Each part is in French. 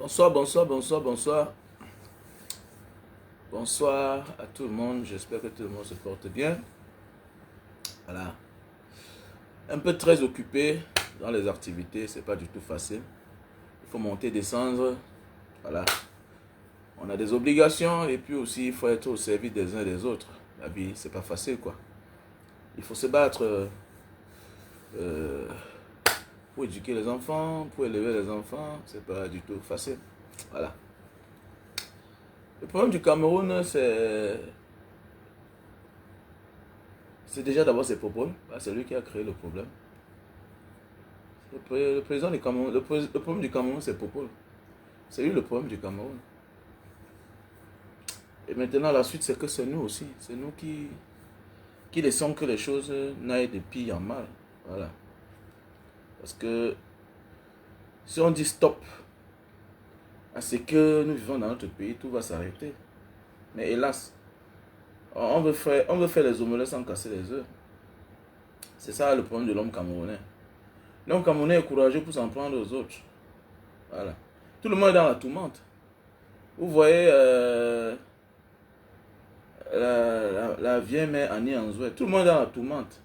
Bonsoir, bonsoir, bonsoir, bonsoir. Bonsoir à tout le monde. J'espère que tout le monde se porte bien. Voilà. Un peu très occupé dans les activités. C'est pas du tout facile. Il faut monter, descendre. Voilà. On a des obligations et puis aussi il faut être au service des uns et des autres. La vie, c'est pas facile quoi. Il faut se battre pour éduquer les enfants, pour élever les enfants. C'est pas du tout facile. Voilà. Le problème du Cameroun, c'est déjà d'abord ses propos. C'est lui qui a créé le problème. Le président du Cameroun, le problème du Cameroun, c'est propos. C'est lui le problème du Cameroun. Et maintenant, la suite, c'est que c'est nous aussi. C'est nous qui laissons que les choses n'aillent de pire en mal. Voilà. Parce que si on dit stop à ce que nous vivons dans notre pays, tout va s'arrêter. Mais hélas, on veut faire les omelettes sans casser les œufs. C'est ça le problème de l'homme camerounais. L'homme camerounais est courageux pour s'en prendre aux autres. Voilà. Tout le monde est dans la tourmente. Vous voyez la vieille mère Annie Anzoué. Tout le monde est dans la tourmente.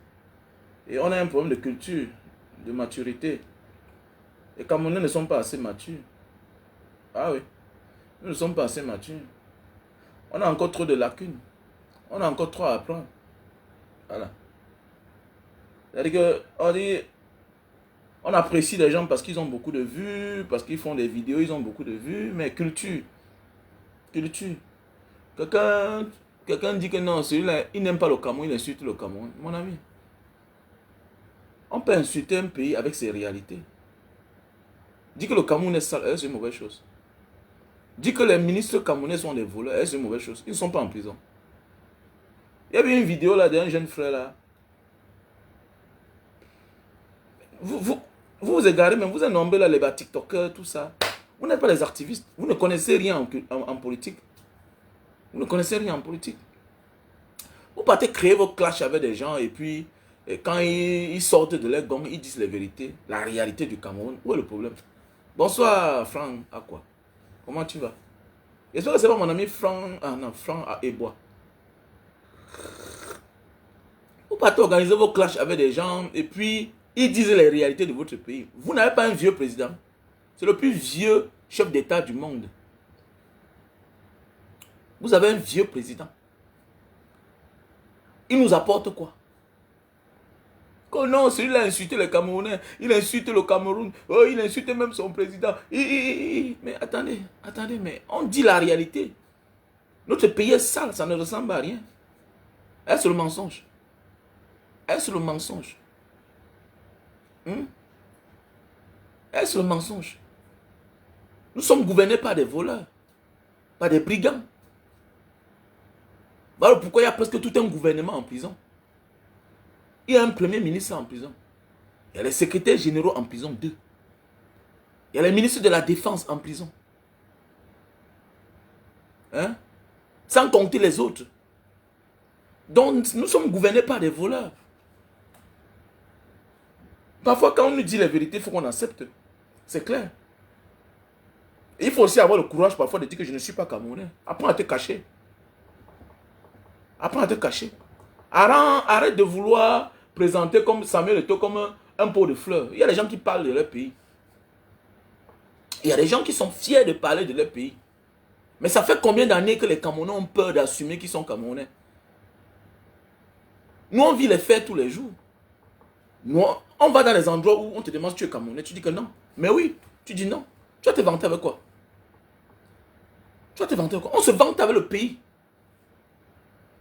Et on a un problème de culture, de maturité. Les Camerounais ne sont pas assez matures. Ah oui. Nous ne sommes pas assez matures. On a encore trop de lacunes. On a encore trop à apprendre. Voilà. C'est-à-dire on apprécie les gens parce qu'ils ont beaucoup de vues, parce qu'ils font des vidéos, ils ont beaucoup de vues, mais culture. Culture. Quelqu'un dit que non, celui-là, il n'aime pas le Cameroun, il insulte le Cameroun. Mon ami, on peut insulter un pays avec ses réalités. Dit que le Cameroun est sale, c'est une mauvaise chose. Dit que les ministres camerounais sont des voleurs, c'est une mauvaise chose. Ils ne sont pas en prison. Il y avait une vidéo là d'un jeune frère là. Vous égarez, même vous êtes nombreux là, les TikTokers, tout ça. Vous n'êtes pas des activistes. Vous ne connaissez rien en politique. Vous ne connaissez rien en politique. Vous partez créer vos clashs avec des gens et puis quand ils sortent de leur gang, ils disent les vérités, la réalité du Cameroun. Où est le problème? Bonsoir Franck, à quoi? Comment tu vas? J'espère que c'est pas mon ami Franck. Ah non, Franck à Ebois. Vous partez organiser vos clashs avec des gens et puis ils disent les réalités de votre pays. Vous n'avez pas un vieux président. C'est le plus vieux chef d'État du monde. Vous avez un vieux président. Il nous apporte quoi? Oh non, celui-là a insulté les Camerounais. Il insulte le Cameroun. Oh, il insulte même son président. Mais attendez, mais on dit la réalité. Notre pays est sale, ça ne ressemble à rien. Est-ce le mensonge? Est-ce le mensonge? Est-ce le mensonge? Nous sommes gouvernés par des voleurs, par des brigands. Voilà pourquoi il y a presque tout un gouvernement en prison. Il y a un premier ministre en prison. Il y a les secrétaires généraux en prison, 2. Il y a les ministres de la Défense en prison. Hein? Sans compter les autres. Donc, nous sommes gouvernés par des voleurs. Parfois, quand on nous dit la vérité, il faut qu'on accepte. C'est clair. Et il faut aussi avoir le courage parfois de dire que je ne suis pas camerounais. Apprends à te cacher. Apprends à te cacher. Arrête de vouloir présenter comme Samuel Eto'o comme un pot de fleurs. Il y a des gens qui parlent de leur pays. Il y a des gens qui sont fiers de parler de leur pays. Mais ça fait combien d'années que les Camerounais ont peur d'assumer qu'ils sont Camerounais? Nous, on vit les faits tous les jours. Nous, on va dans les endroits où on te demande si tu es Camerounais. Tu dis que non. Mais oui, tu dis non. Tu vas te vanter avec quoi? Tu vas te vanter avec quoi? On se vante avec le pays.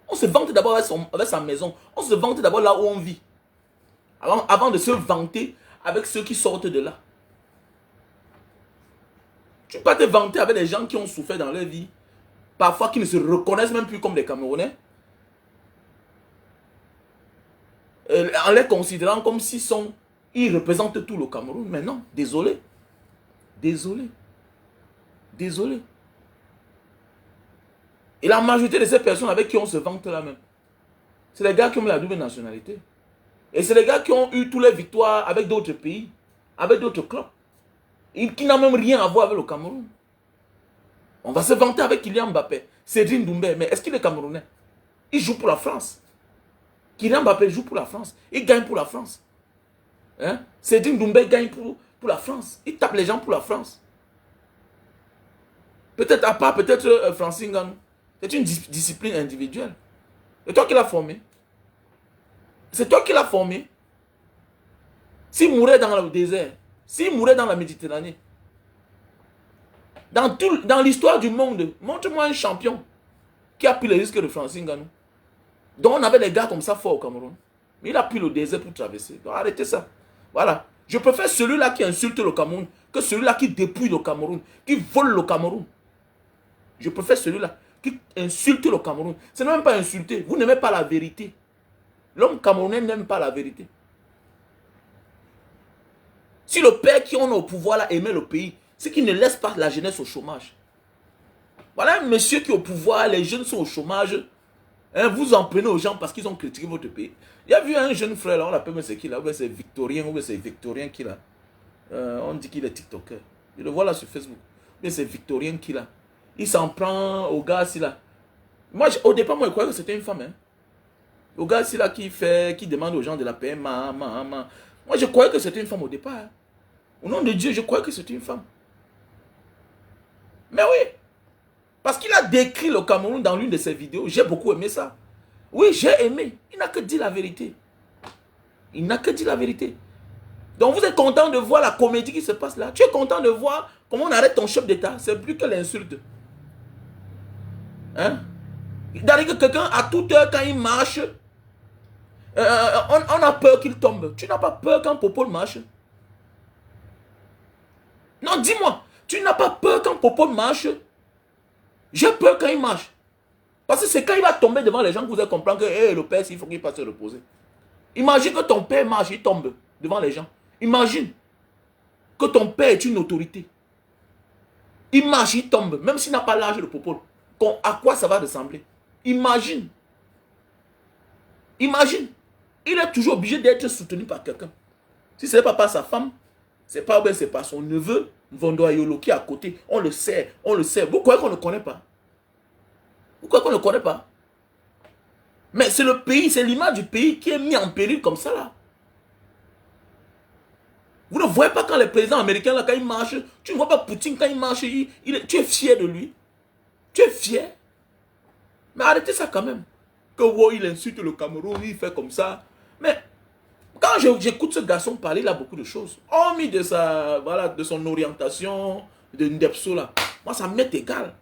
On se vante d'abord avec sa maison. On se vante d'abord là où on vit. Avant de se vanter avec ceux qui sortent de là. Tu ne peux pas te vanter avec des gens qui ont souffert dans leur vie. Parfois qui ne se reconnaissent même plus comme des Camerounais. En les considérant comme s'ils représentent tout le Cameroun. Mais non, désolé. Désolé. Désolé. Et la majorité de ces personnes avec qui on se vante là même, c'est les gars qui ont la double nationalité. Et c'est les gars qui ont eu toutes les victoires avec d'autres pays, avec d'autres clubs. Et qui n'ont même rien à voir avec le Cameroun. On va se vanter avec Kylian Mbappé. Cédric Doumbé, mais est-ce qu'il est camerounais? Il joue pour la France. Kylian Mbappé joue pour la France. Il gagne pour la France. Hein? Cédric Doumbé gagne pour la France. Il tape les gens pour la France. Peut-être à part, peut-être Francine Ngannou. C'est une discipline individuelle. C'est toi qui l'as formé. C'est toi qui l'as formé. S'il mourait dans le désert, s'il mourait dans la Méditerranée, dans l'histoire du monde, montre-moi un champion qui a pris le risque de Francine Ngannou. Donc on avait des gars comme ça forts au Cameroun. Mais il a pris le désert pour traverser. Donc arrêtez ça. Voilà. Je préfère celui-là qui insulte le Cameroun que celui-là qui dépouille le Cameroun, qui vole le Cameroun. Je préfère celui-là qui insulte le Cameroun. Ce n'est même pas insulter. Vous n'aimez pas la vérité. L'homme camerounais n'aime pas la vérité. Si le père qui est au pouvoir là aimait le pays, c'est qu'il ne laisse pas la jeunesse au chômage. Voilà un monsieur qui est au pouvoir, les jeunes sont au chômage. Hein, vous en prenez aux gens parce qu'ils ont critiqué votre pays. Il y a vu un jeune frère là, on l'appelle, mais c'est qui là? C'est Victorien, ou c'est Victorien qui là? On dit qu'il est TikToker. Je le vois là sur Facebook. Mais c'est Victorien qui là. Il s'en prend au gars ici là. Moi, au départ, moi, je croyais que c'était une femme. Hein. Au gars ici là qui demande aux gens de la paix. Moi, je croyais que c'était une femme au départ. Hein. Au nom de Dieu, je croyais que c'était une femme. Mais oui. Parce qu'il a décrit le Cameroun dans l'une de ses vidéos. J'ai beaucoup aimé ça. Oui, j'ai aimé. Il n'a que dit la vérité. Il n'a que dit la vérité. Donc vous êtes content de voir la comédie qui se passe là. Tu es content de voir comment on arrête ton chef d'État. C'est plus que l'insulte. Hein? C'est-à-dire que quelqu'un, à toute heure, quand il marche, on a peur qu'il tombe. Tu n'as pas peur quand Popol marche? Non, dis-moi. Tu n'as pas peur quand Popol marche? J'ai peur quand il marche. Parce que c'est quand il va tomber devant les gens que vous allez comprendre que hey, le père, il faut qu'il passe se reposer. Imagine que ton père marche, il tombe devant les gens. Imagine que ton père est une autorité. Il marche, il tombe, même s'il n'a pas l'âge de Popol. À quoi ça va ressembler? Imagine. Imagine. Il est toujours obligé d'être soutenu par quelqu'un. Si ce n'est pas par sa femme, c'est pas son neveu, Vondoayolo, qui est à côté. On le sait, on le sait. Vous croyez qu'on ne le connaît pas? Vous croyez qu'on ne le connaît pas? Mais c'est le pays, c'est l'image du pays qui est mis en péril comme ça là. Vous ne voyez pas quand les présidents américains là, quand ils marchent, tu ne vois pas Poutine quand il marche, tu es fier de lui. Tu es fier. Mais arrêtez ça quand même. Que wow, il insulte le Cameroun, il fait comme ça. Mais quand j'écoute ce garçon parler, il a beaucoup de choses. Hormis de son orientation, de Ndepso là. Moi, ça m'est égal.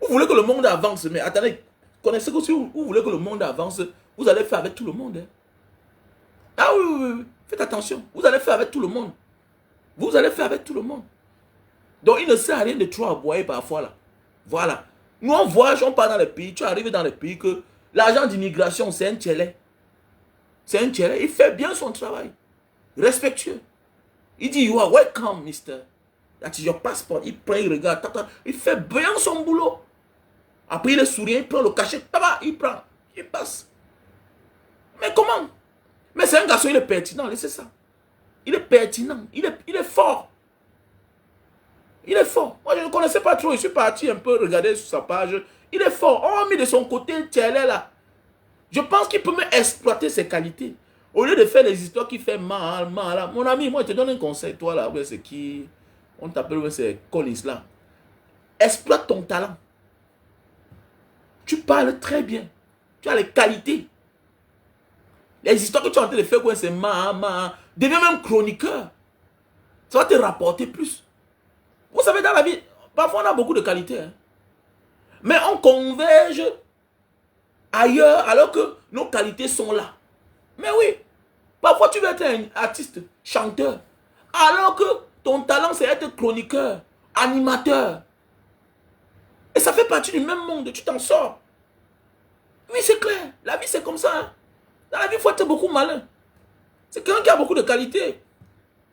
Vous voulez que le monde avance, mais attendez, connaissez que si vous voulez que le monde avance, vous allez faire avec tout le monde. Hein. Ah oui, faites attention. Vous allez faire avec tout le monde. Vous allez faire avec tout le monde. Donc, il ne sert à rien de trop aboyer parfois là. Voilà. Nous, on voyage, on part dans les pays. Tu arrives dans les pays que l'agent d'immigration, c'est un tchélé. C'est un tchélé. Il fait bien son travail. Respectueux. Il dit, you are welcome, mister. That is your passport. Il prend, il regarde. Il fait bien son boulot. Après, il est sourire, il prend le cachet. Il prend. Il passe. Mais comment? Mais c'est un garçon, il est pertinent. Laissez ça. Il est pertinent. Il est fort. Il est fort. Moi, je ne connaissais pas trop. Je suis parti un peu regarder sur sa page. Il est fort. On a mis de son côté, elle est là. Je pense qu'il peut même exploiter ses qualités. Au lieu de faire les histoires qui fait mal. Mon ami, moi, je te donne un conseil. Toi, là, c'est qui? On t'appelle, c'est Collins, là. Exploite ton talent. Tu parles très bien. Tu as les qualités. Les histoires que tu es en train de faire, c'est deviens même chroniqueur. Ça va te rapporter plus. Vous savez, dans la vie, parfois on a beaucoup de qualités. Hein. Mais on converge ailleurs alors que nos qualités sont là. Mais oui, parfois tu veux être un artiste, chanteur, alors que ton talent c'est être chroniqueur, animateur. Et ça fait partie du même monde, tu t'en sors. Oui, c'est clair, la vie c'est comme ça. Hein. Dans la vie, il faut être beaucoup malin. C'est quelqu'un qui a beaucoup de qualités.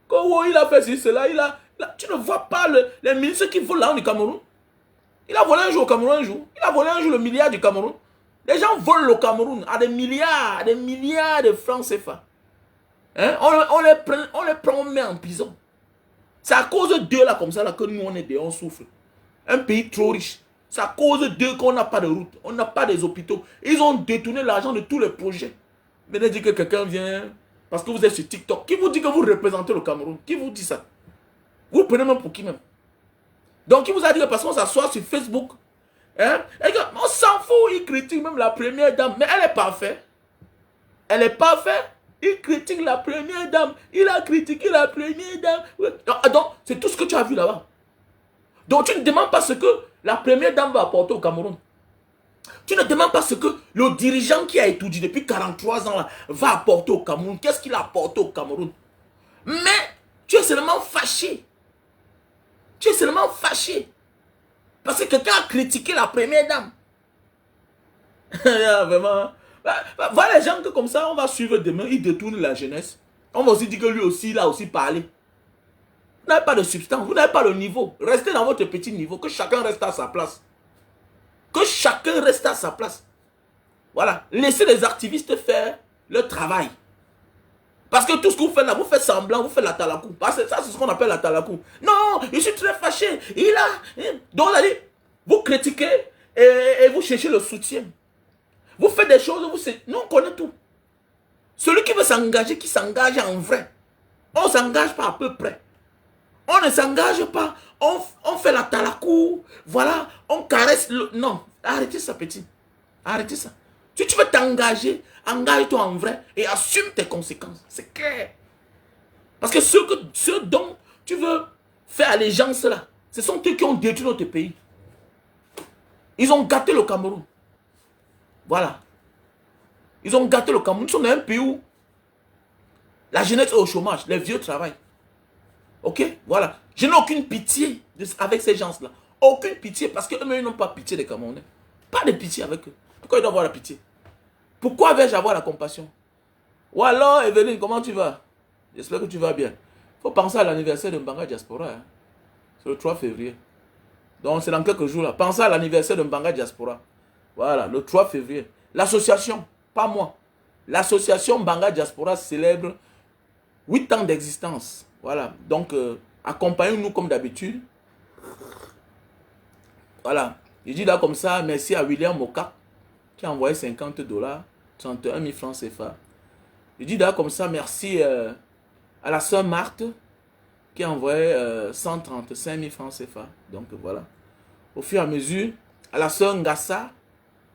Quand il a fait ceci, cela, tu ne vois pas les ministres qui volent là du Cameroun. Il a volé un jour au Cameroun un jour. Il a volé un jour le milliard du Cameroun. Les gens volent le Cameroun à des milliards de francs CFA. Hein? On les prend, on met en prison. C'est à cause d'eux là comme ça là, que nous on est dehors, on souffre. Un pays trop riche. C'est à cause d'eux qu'on n'a pas de route. On n'a pas des hôpitaux. Ils ont détourné l'argent de tous les projets. Venez dire que quelqu'un vient parce que vous êtes sur TikTok. Qui vous dit que vous représentez le Cameroun? Qui vous dit ça? Vous prenez même pour qui même? Donc, il vous a dit que parce qu'on s'assoit sur Facebook, hein, on s'en fout, il critique même la première dame, mais elle est parfaite. Elle est parfaite. Il critique la première dame. Il a critiqué la première dame. Donc, c'est tout ce que tu as vu là-bas. Donc, tu ne demandes pas ce que la première dame va apporter au Cameroun. Tu ne demandes pas ce que le dirigeant qui a étudié depuis 43 ans là, va apporter au Cameroun. Qu'est-ce qu'il a apporté au Cameroun? Mais tu es seulement fâché. Tu es seulement fâché. Parce que quelqu'un a critiqué la première dame. Vraiment. Voilà les gens que comme ça, on va suivre demain, ils détournent la jeunesse. On va aussi dire que lui aussi, il a aussi parlé. Vous n'avez pas de substance, vous n'avez pas le niveau. Restez dans votre petit niveau, que chacun reste à sa place. Que chacun reste à sa place. Voilà. Laissez les activistes faire leur travail. Parce que tout ce que vous faites là, vous faites semblant, vous faites la talakou. Ça, c'est ce qu'on appelle la talakou. Non, je suis très fâché. Il a... Donc, vous critiquez et vous cherchez le soutien. Vous faites des choses, nous on connaît tout. Celui qui veut s'engager, qui s'engage en vrai. On ne s'engage pas à peu près. On ne s'engage pas. On fait la talakou. Voilà, on caresse le... Non, arrêtez ça, petit. Arrêtez ça. Si tu veux t'engager, engage-toi en vrai et assume tes conséquences. C'est clair. Parce que ceux dont tu veux faire allégeance là, ce sont eux qui ont détruit notre pays. Ils ont gâté le Cameroun. Voilà. Ils ont gâté le Cameroun. Ils sont dans un pays où la jeunesse est au chômage, les vieux travaillent. Ok? Voilà. Je n'ai aucune pitié avec ces gens-là. Aucune pitié parce qu'eux-mêmes ils n'ont pas pitié des Camerounais. Pas de pitié avec eux. Pourquoi ils doivent avoir la pitié? Pourquoi vais-je avoir la compassion? Ou alors, Evelyne, comment tu vas? J'espère que tu vas bien. Il faut penser à l'anniversaire de Mbanga Diaspora. Hein. C'est le 3 février. Donc, c'est dans quelques jours là. Pensez à l'anniversaire de Mbanga Diaspora. Voilà, le 3 février. L'association, pas moi. L'association Mbanga Diaspora célèbre 8 ans d'existence. Voilà. Donc, accompagnez-nous comme d'habitude. Voilà. Je dis là comme ça, merci à William Moka qui a envoyé $50, 31 000 francs CFA. Je dis là comme ça, merci à la sœur Marthe qui a envoyé 135 000 francs CFA. Donc voilà. Au fur et à mesure, à la sœur Ngassa,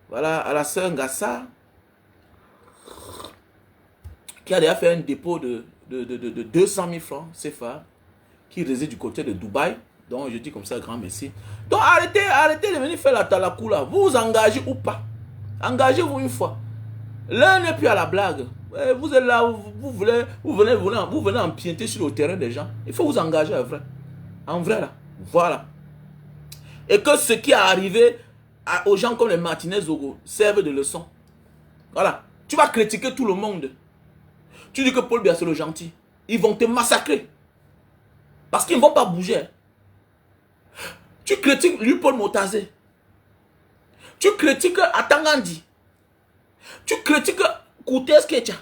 voilà, à la sœur Ngassa, qui a déjà fait un dépôt de 200 000 francs CFA, qui réside du côté de Dubaï. Donc je dis comme ça, grand merci. Donc arrêtez de venir faire la talakou là. Vous vous engagez ou pas. Engagez-vous une fois. L'un n'est plus à la blague. Vous êtes là, vous venez empiéter sur le terrain des gens. Il faut vous engager en vrai. En vrai là. Voilà. Et que ce qui est arrivé aux gens comme les Martinez Zogo serve de leçon. Voilà. Tu vas critiquer tout le monde. Tu dis que Paul Biya c'est le gentil. Ils vont te massacrer. Parce qu'ils ne vont pas bouger. Tu critiques lui Paul Motazé. Tu critiques Atangandi. Tu critiques Koutes Ketia.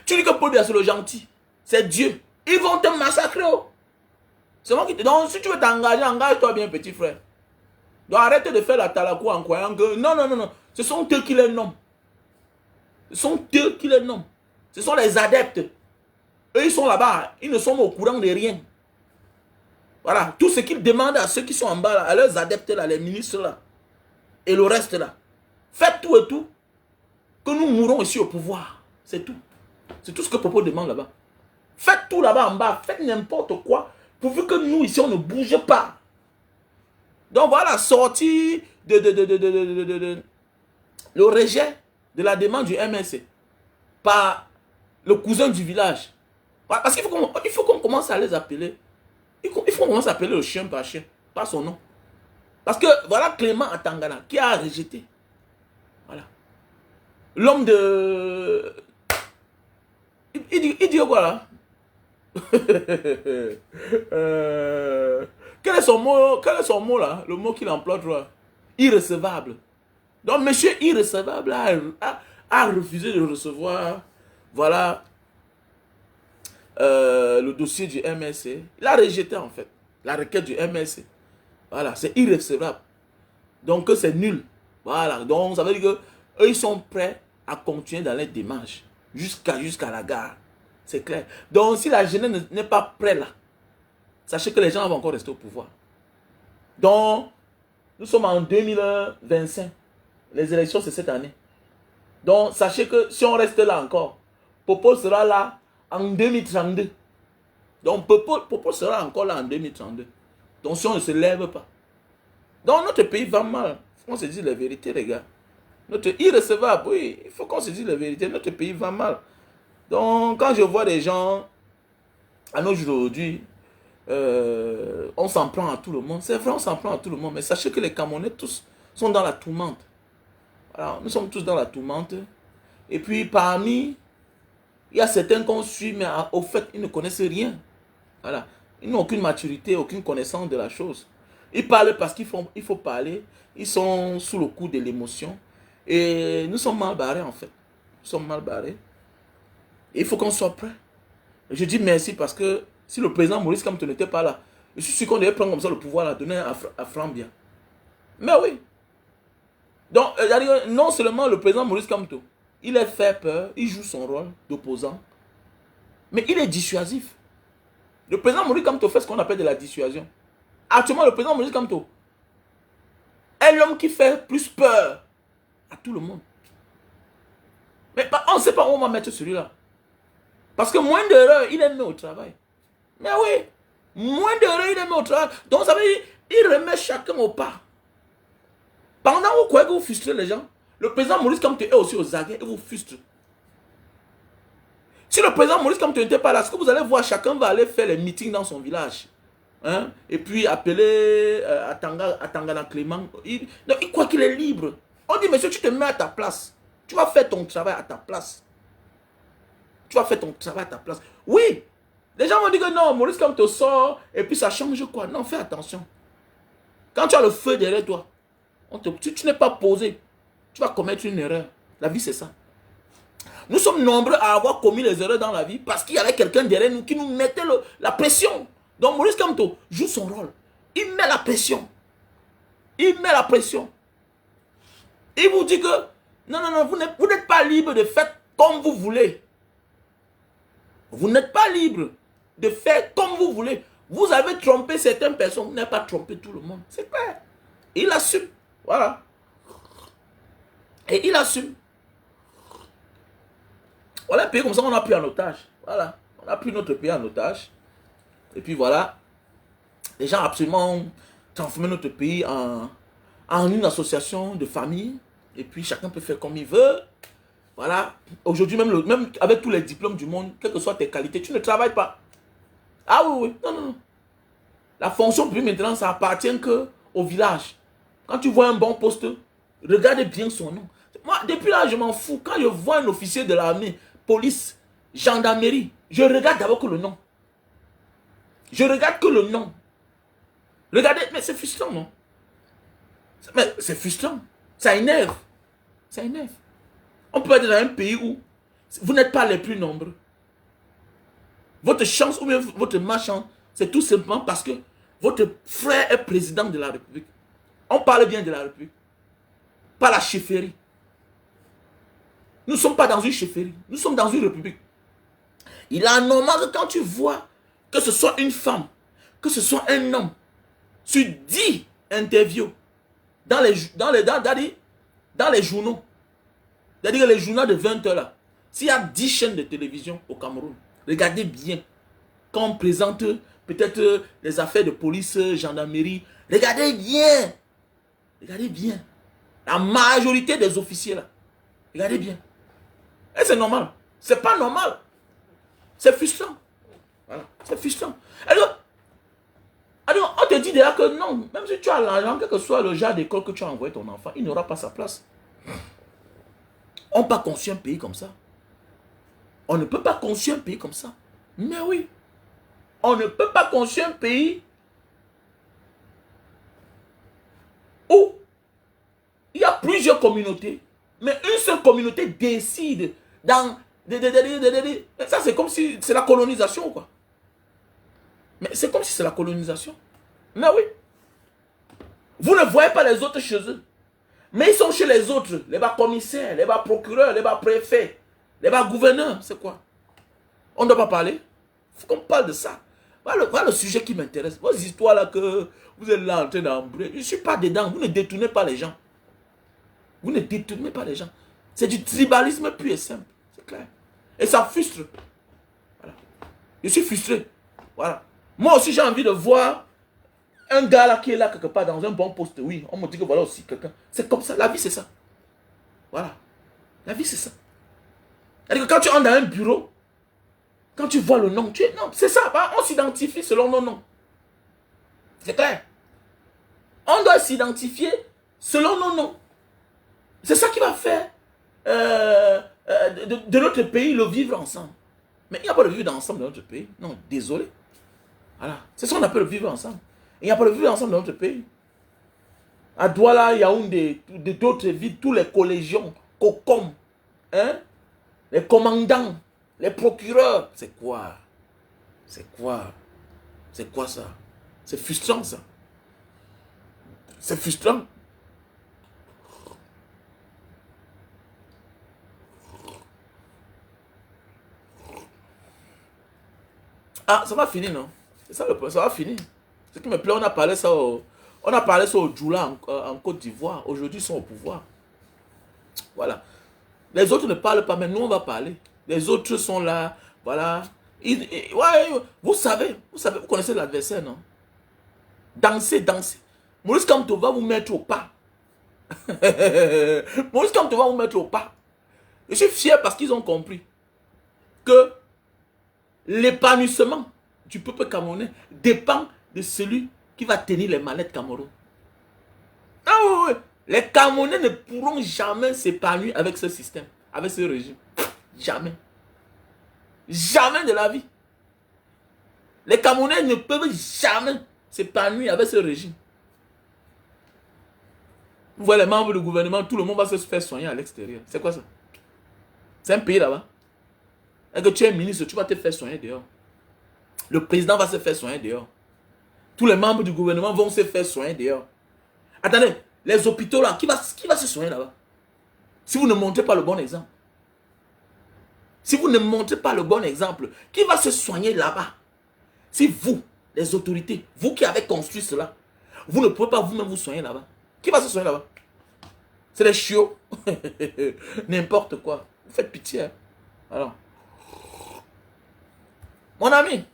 Tu dis que Paul Biya c'est le gentil. C'est Dieu. Ils vont te massacrer. Oh. C'est moi qui te... Donc si tu veux t'engager, engage-toi bien petit frère. Donc arrête de faire la talakou en croyant que... Non, non, non, non. Ce sont eux qui les nomment. Ce sont eux qui les nomment. Ce sont les adeptes. Eux ils sont là-bas. Ils ne sont au courant de rien. Voilà. Tout ce qu'ils demandent à ceux qui sont en bas, là, à leurs adeptes, là, les ministres là. Et le reste là. Faites tout et tout. Que nous mourons ici au pouvoir. C'est tout. C'est tout ce que Popo demande là-bas. Faites tout là-bas en bas. Faites n'importe quoi. Pourvu que nous ici on ne bouge pas. Donc voilà, sortie le rejet de la demande du MSC par le cousin du village. Parce qu'il faut qu'on commence à les appeler. Il faut qu'on commence à appeler le chien par chien, pas son nom. Parce que voilà Clément Atangana qui a rejeté. Voilà. L'homme de... Il dit quoi là? Quel est son mot là? Le mot qu'il emploie toi? Irrecevable. Donc monsieur irrecevable a refusé de recevoir, voilà, le dossier du MSC. Il a rejeté en fait la requête du MSC. Voilà, c'est irrécevable. Donc c'est nul. Voilà, donc ça veut dire que eux ils sont prêts à continuer dans les démarches jusqu'à la gare. C'est clair. Donc si la jeunesse n'est pas prête là, sachez que les gens vont encore rester au pouvoir. Donc nous sommes en 2025. Les élections c'est cette année. Donc sachez que si on reste là encore, Popo sera là en 2032. Donc Popo sera encore là en 2032. Donc si on ne se lève pas. Donc notre pays va mal. Il faut qu'on se dise la vérité, les gars. Notre irrecevable, oui, il faut qu'on se dise la vérité. Notre pays va mal. Donc quand je vois des gens, à nos jours d'aujourd'hui, on s'en prend à tout le monde. C'est vrai, on s'en prend à tout le monde. Mais sachez que les Camerounais tous sont dans la tourmente. Alors, nous sommes tous dans la tourmente. Et puis parmi, il y a certains qu'on suit, mais au fait, ils ne connaissent rien. Voilà. Ils n'ont aucune maturité, aucune connaissance de la chose. Ils parlent parce qu'il faut parler. Ils sont sous le coup de l'émotion. Et nous sommes mal barrés en fait. Nous sommes mal barrés. Et il faut qu'on soit prêt. Je dis merci parce que si le président Maurice Kamto n'était pas là, je suis sûr qu'on devait prendre comme ça le pouvoir, là, donner à Frambia. Mais oui. Donc, non seulement le président Maurice Kamto, il est fait peur, il joue son rôle d'opposant, mais il est dissuasif. Le président Maurice Kamto fait ce qu'on appelle de la dissuasion. Actuellement, le président Maurice Kamto est l'homme qui fait plus peur à tout le monde. Mais on ne sait pas où on va mettre celui-là. Parce que moins d'erreurs, il est mis au travail. Mais oui, moins d'erreurs, il est mis au travail. Donc, ça veut dire, il remet chacun au pas. Pendant que vous croyez que vous frustrez les gens, le président Maurice Kamto est aussi aux aguets et vous frustre. Si le président Maurice Kamto n'était pas là, ce que vous allez voir, chacun va aller faire les meetings dans son village. Hein? Et puis appeler Atangana Clément. Donc, il croit qu'il est libre. On dit, monsieur, tu te mets à ta place. Tu vas faire ton travail à ta place. Tu vas faire ton travail à ta place. Oui. Les gens vont dire que non, Maurice Kamto sort et puis ça change quoi. Non, fais attention. Quand tu as le feu derrière toi, tu n'es pas posé. Tu vas commettre une erreur. La vie, c'est ça. Nous sommes nombreux à avoir commis les erreurs dans la vie parce qu'il y avait quelqu'un derrière nous qui nous mettait la pression. Donc Maurice Kamto joue son rôle. Il met la pression. Il met la pression. Il vous dit que non, non, non, vous n'êtes pas libre de faire comme vous voulez. Vous n'êtes pas libre de faire comme vous voulez. Vous avez trompé certaines personnes, vous n'avez pas trompé tout le monde. C'est clair. Il assume. Voilà. Et il assume. Voilà un pays comme ça, on a pris en otage. Voilà. On a pris notre pays en otage. Et puis voilà. Les gens absolument transformé notre pays en une association de famille. Et puis chacun peut faire comme il veut. Voilà. Aujourd'hui, même avec tous les diplômes du monde, quelles que soient tes qualités, tu ne travailles pas. Ah oui, oui. Non, non, non. La fonction publique maintenant, ça appartient qu'au village. Quand tu vois un bon poste, regardez bien son nom. Moi, depuis là, je m'en fous. Quand je vois un officier de l'armée, police, gendarmerie, je regarde d'abord que le nom. Je regarde que le nom. Regardez, mais c'est frustrant, non? Mais c'est frustrant. Ça énerve. Ça énerve. On peut être dans un pays où vous n'êtes pas les plus nombreux. Votre chance ou bien votre malchance, c'est tout simplement parce que votre frère est président de la République. On parle bien de la République. Pas la chefferie. Nous ne sommes pas dans une chefferie. Nous sommes dans une république. Il est anormal que quand tu vois que ce soit une femme, que ce soit un homme, sur 10 interviews dans les journaux, c'est-à-dire les journaux de 20 heures là, s'il y a 10 chaînes de télévision au Cameroun, regardez bien, quand on présente peut-être les affaires de police, gendarmerie, regardez bien, la majorité des officiers là, regardez bien. Et c'est normal, c'est pas normal, c'est frustrant, voilà, c'est frustrant. Alors, on te dit déjà que non, même si tu as l'argent, quel que soit le genre d'école que tu as envoyé ton enfant, il n'aura pas sa place. On ne peut pas construire un pays comme ça. On ne peut pas construire un pays comme ça. Mais oui. On ne peut pas construire un pays où il y a plusieurs communautés, mais une seule communauté décide dans... Ça, c'est comme si c'est la colonisation, quoi. Mais c'est comme si c'est la colonisation. Mais oui. Vous ne voyez pas les autres chez eux. Mais ils sont chez les autres. Les bas commissaires, les bas procureurs, les bas préfets, les bas gouverneurs. C'est quoi? On ne doit pas parler. Il faut qu'on parle de ça. Voilà le sujet qui m'intéresse. Vos histoires là que vous êtes là en train d'embrouiller. Je ne suis pas dedans. Vous ne détournez pas les gens. Vous ne détournez pas les gens. C'est du tribalisme pur et simple. C'est clair. Et ça frustre. Voilà. Je suis frustré. Voilà. Moi aussi, j'ai envie de voir un gars là qui est là quelque part dans un bon poste. Oui, on me dit que voilà aussi quelqu'un. C'est comme ça. La vie, c'est ça. Voilà. La vie, c'est ça. C'est-à-dire que quand tu entres dans un bureau, quand tu vois le nom, tu es... Non, c'est ça. Bah, on s'identifie selon nos noms. C'est clair. On doit s'identifier selon nos noms. C'est ça qui va faire de notre pays le vivre ensemble. Mais il n'y a pas de vivre ensemble dans notre pays. Non, désolé. Voilà. C'est ça qu'on appelle le vivre ensemble. Il n'y a pas de vivre ensemble dans notre pays. À Douala, Yaoundé, d'autres villes, tous les collégions, COCOM, hein, les commandants, les procureurs. C'est quoi? C'est quoi? C'est quoi ça? C'est frustrant ça. C'est frustrant. Ah, ça va finir, non? C'est ça le problème, ça va finir. Ce qui me plaît, on a parlé ça au Djoula en Côte d'Ivoire. Aujourd'hui, ils sont au pouvoir. Voilà. Les autres ne parlent pas, mais nous, on va parler. Les autres sont là, voilà. Ouais, vous savez, vous connaissez l'adversaire, non? Dansez. Maurice Kamto va vous mettre au pas. Maurice Kamto va vous mettre au pas. Je suis fier parce qu'ils ont compris que l'épanouissement du peuple camerounais dépend de celui qui va tenir les manettes Cameroun. Ah oui. Les Camerounais ne pourront jamais s'épanouir avec ce système, avec ce régime. Jamais. Jamais de la vie. Les Camerounais ne peuvent jamais s'épanouir avec ce régime. Vous voyez les membres du gouvernement, tout le monde va se faire soigner à l'extérieur. C'est quoi ça? C'est un pays là-bas. Et que tu es ministre, tu vas te faire soigner dehors. Le président va se faire soigner dehors. Tous les membres du gouvernement vont se faire soigner dehors. Attendez, les hôpitaux là, qui va se soigner là-bas? Si vous ne montrez pas le bon exemple. Si vous ne montrez pas le bon exemple, qui va se soigner là-bas? Si vous, les autorités, vous qui avez construit cela, vous ne pouvez pas vous-même vous soigner là-bas. Qui va se soigner là-bas? C'est les chiots. N'importe quoi. Vous faites pitié. Hein? Alors. Mon ami.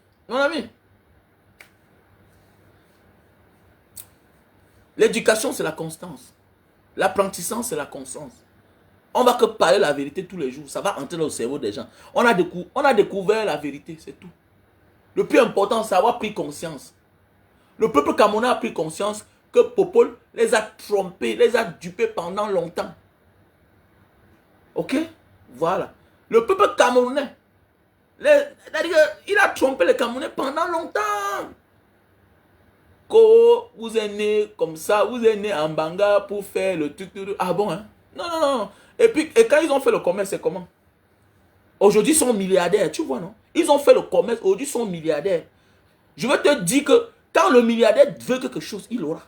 L'éducation, c'est la constance. L'apprentissage, c'est la constance. On va que parler la vérité tous les jours. Ça va entrer dans le cerveau des gens. On a découvert la vérité, c'est tout. Le plus important, c'est avoir pris conscience. Le peuple camerounais a pris conscience que Popol les a trompés, les a dupés pendant longtemps. Ok? Voilà. Le peuple camerounais, il a trompé les Camerounais pendant longtemps. Quand vous êtes né comme ça, vous êtes né en Banga pour faire le truc. Ah bon, hein? Non. Et quand ils ont fait le commerce, c'est comment? Aujourd'hui, ils sont milliardaires, tu vois, non? Ils ont fait le commerce, aujourd'hui, ils sont milliardaires. Je veux te dire que quand le milliardaire veut quelque chose, il l'aura.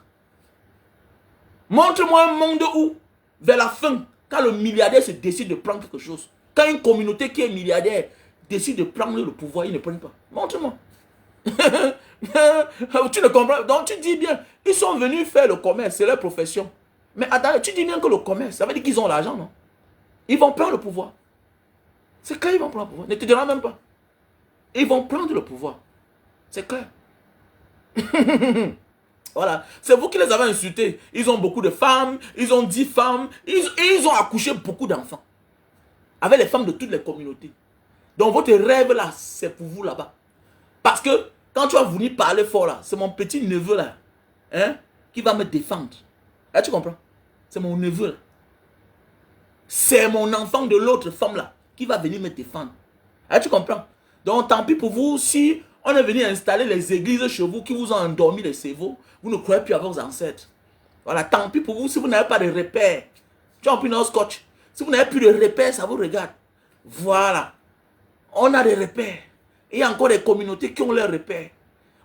Montre-moi un monde où, vers la fin, quand le milliardaire se décide de prendre quelque chose, quand une communauté qui est milliardaire décide de prendre le pouvoir, ils ne prennent pas. Montre-moi. Tu ne comprends. Donc tu dis bien, ils sont venus faire le commerce, c'est leur profession. Mais attends, tu dis bien que le commerce, ça veut dire qu'ils ont l'argent, non? Ils vont prendre le pouvoir. C'est clair, ils vont prendre le pouvoir. Ne te dira même pas. Ils vont prendre le pouvoir. C'est clair. Voilà. C'est vous qui les avez insultés. Ils ont beaucoup de femmes, ils ont 10 femmes, ils ont accouché beaucoup d'enfants. Avec les femmes de toutes les communautés. Donc votre rêve là, c'est pour vous là-bas. Parce que quand tu vas venir parler fort là, c'est mon petit neveu là, hein, qui va me défendre. Là, tu comprends? C'est mon neveu là. C'est mon enfant de l'autre femme là, qui va venir me défendre. Là, tu comprends? Donc tant pis pour vous, si on est venu installer les églises chez vous, qui vous ont endormi les cerveaux, vous ne croyez plus à vos ancêtres. Voilà, tant pis pour vous, si vous n'avez pas de repères. Tu as pris notre scotch. Si vous n'avez plus de repères, ça vous regarde. Voilà. On a des repères. Et il y a encore des communautés qui ont leurs repères.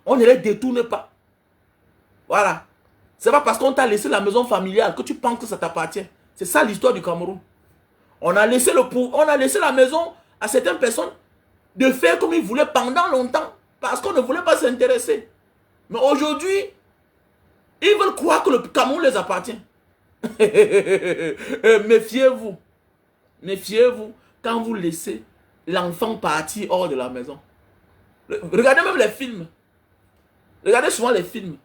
On ne les détourne pas. Voilà. C'est pas parce qu'on t'a laissé la maison familiale que tu penses que ça t'appartient. C'est ça l'histoire du Cameroun. On a laissé la maison à certaines personnes de faire comme ils voulaient pendant longtemps parce qu'on ne voulait pas s'intéresser. Mais aujourd'hui, ils veulent croire que le Cameroun les appartient. Méfiez-vous. Méfiez-vous quand vous laissez l'enfant partir hors de la maison. Regardez même les films. Regardez souvent les films.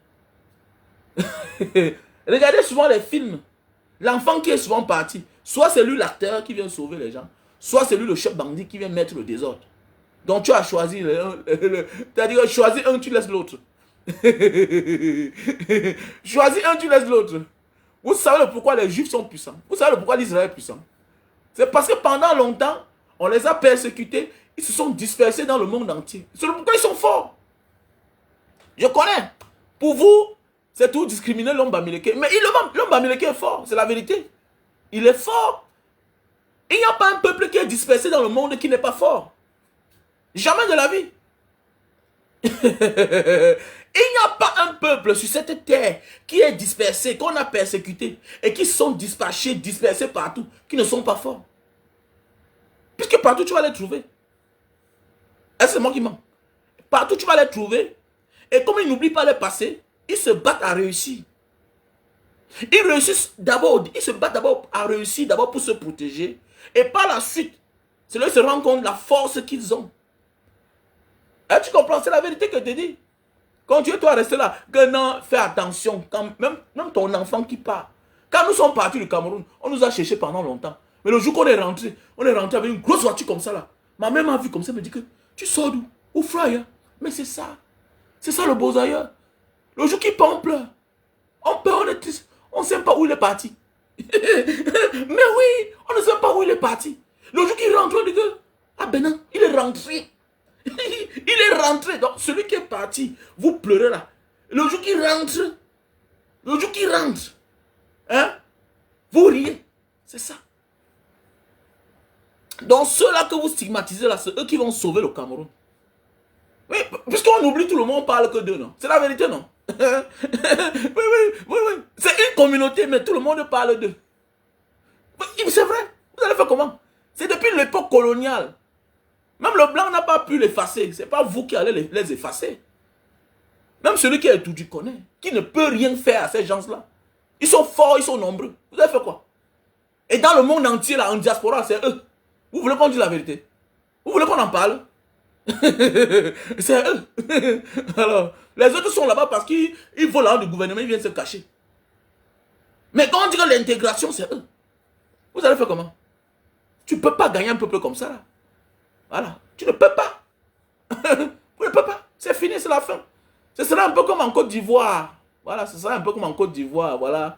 Regardez souvent les films. L'enfant qui est souvent parti, soit c'est lui l'acteur qui vient sauver les gens, soit c'est lui le chef bandit qui vient mettre le désordre. Donc tu as choisi, c'est-à-dire choisis un, tu laisses l'autre. Choisis un, tu laisses l'autre. Vous savez pourquoi les Juifs sont puissants. Vous savez pourquoi l'Israël est puissant. C'est parce que pendant longtemps, on les a persécutés, ils se sont dispersés dans le monde entier. C'est pourquoi ils sont forts. Je connais. Pour vous, c'est tout discriminer l'homme bamileke. Mais l'homme bamileke est fort, c'est la vérité. Il est fort. Il n'y a pas un peuple qui est dispersé dans le monde qui n'est pas fort. Jamais de la vie. Il n'y a pas un peuple sur cette terre qui est dispersé, qu'on a persécuté et qui sont dispatchés, dispersés partout, qui ne sont pas forts. Puisque partout tu vas les trouver. Est-ce que c'est moi qui mens? Partout tu vas les trouver. Et comme ils n'oublient pas le passé, ils se battent à réussir. Ils réussissent d'abord, ils se battent d'abord à réussir, d'abord pour se protéger. Et par la suite, c'est là qu'ils se rendent compte de la force qu'ils ont. Et tu comprends, c'est la vérité que je te dis. Quand tu es toi resté là, que non, fais attention, quand même ton enfant qui part. Quand nous sommes partis du Cameroun, on nous a cherché pendant longtemps. Mais le jour qu'on est rentré avec une grosse voiture comme ça là. Ma mère m'a vu comme ça, me dit que tu sors d'où? Où frère? Mais c'est ça. C'est ça le beau ailleurs. Le jour qu'il part, on pleure. On pleure, on est triste. On ne sait pas où il est parti. Mais oui, on ne sait pas où il est parti. Le jour qu'il rentre, on dit que, ah ben non, il est rentré. Il est rentré. Donc, celui qui est parti, vous pleurez là. Le jour qu'il rentre, hein, vous riez. C'est ça. Donc, ceux-là que vous stigmatisez là, c'est eux qui vont sauver le Cameroun. Oui, puisqu'on oublie tout le monde, on parle que d'eux, non? C'est la vérité, non? Oui. C'est une communauté, mais tout le monde parle d'eux. C'est vrai. Vous allez faire comment? C'est depuis l'époque coloniale. Même le blanc n'a pas pu l'effacer. Ce n'est pas vous qui allez les effacer. Même celui qui est étudié connaît, qui ne peut rien faire à ces gens-là. Ils sont forts, ils sont nombreux. Vous avez fait quoi? Et dans le monde entier, là, en diaspora, c'est eux. Vous voulez qu'on dise la vérité? Vous voulez qu'on en parle? C'est eux. Alors, les autres sont là-bas parce qu'ils volent l'argent du gouvernement, ils viennent se cacher. Mais quand on dit que l'intégration, c'est eux. Vous allez faire comment? Tu ne peux pas gagner un peuple comme ça, là. Voilà. Tu ne peux pas. Vous ne peux pas. C'est fini, c'est la fin. Ce sera un peu comme en Côte d'Ivoire. Voilà, ce sera un peu comme en Côte d'Ivoire. Voilà.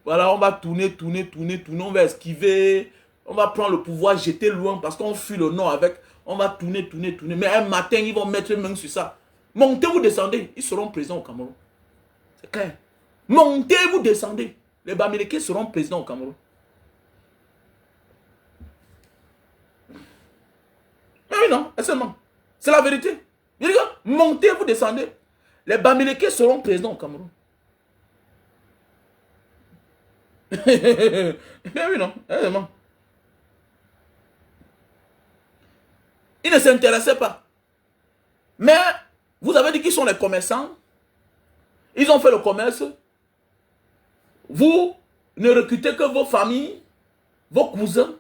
Voilà, on va tourner, on va esquiver. On va prendre le pouvoir, jeter loin parce qu'on fuit le nord avec. On va tourner. Mais un matin, ils vont mettre main sur ça. Montez, vous descendez. Ils seront présents au Cameroun. C'est clair. Montez, vous descendez. Les Bamileke seront présidents au Cameroun. Mais oui, non, seulement. C'est la vérité. Montez, vous descendez. Les Bamileke seront présidents au Cameroun. Mais oui, non, seulement. Ils ne s'intéressaient pas. Mais vous avez dit qu'ils sont les commerçants. Ils ont fait le commerce. Vous ne recrutez que vos familles, vos cousins,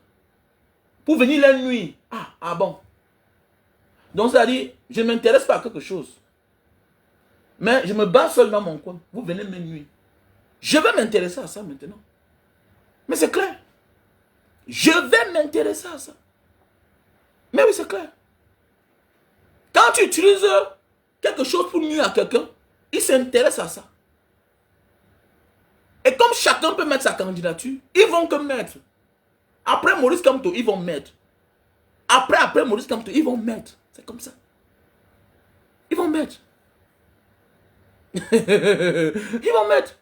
pour venir la nuit. Ah bon. Donc ça dit, je ne m'intéresse pas à quelque chose. Mais je me bats seul dans mon coin. Vous venez mes nuits. Je vais m'intéresser à ça maintenant. Mais c'est clair. Je vais m'intéresser à ça. Mais oui, c'est clair. Quand tu utilises quelque chose pour nuire à quelqu'un, il s'intéresse à ça. Et comme chacun peut mettre sa candidature, ils vont que mettre. Après Maurice Kamto, ils vont mettre. Après Maurice Kamto, ils vont mettre. C'est comme ça. Ils vont mettre. Ils vont mettre.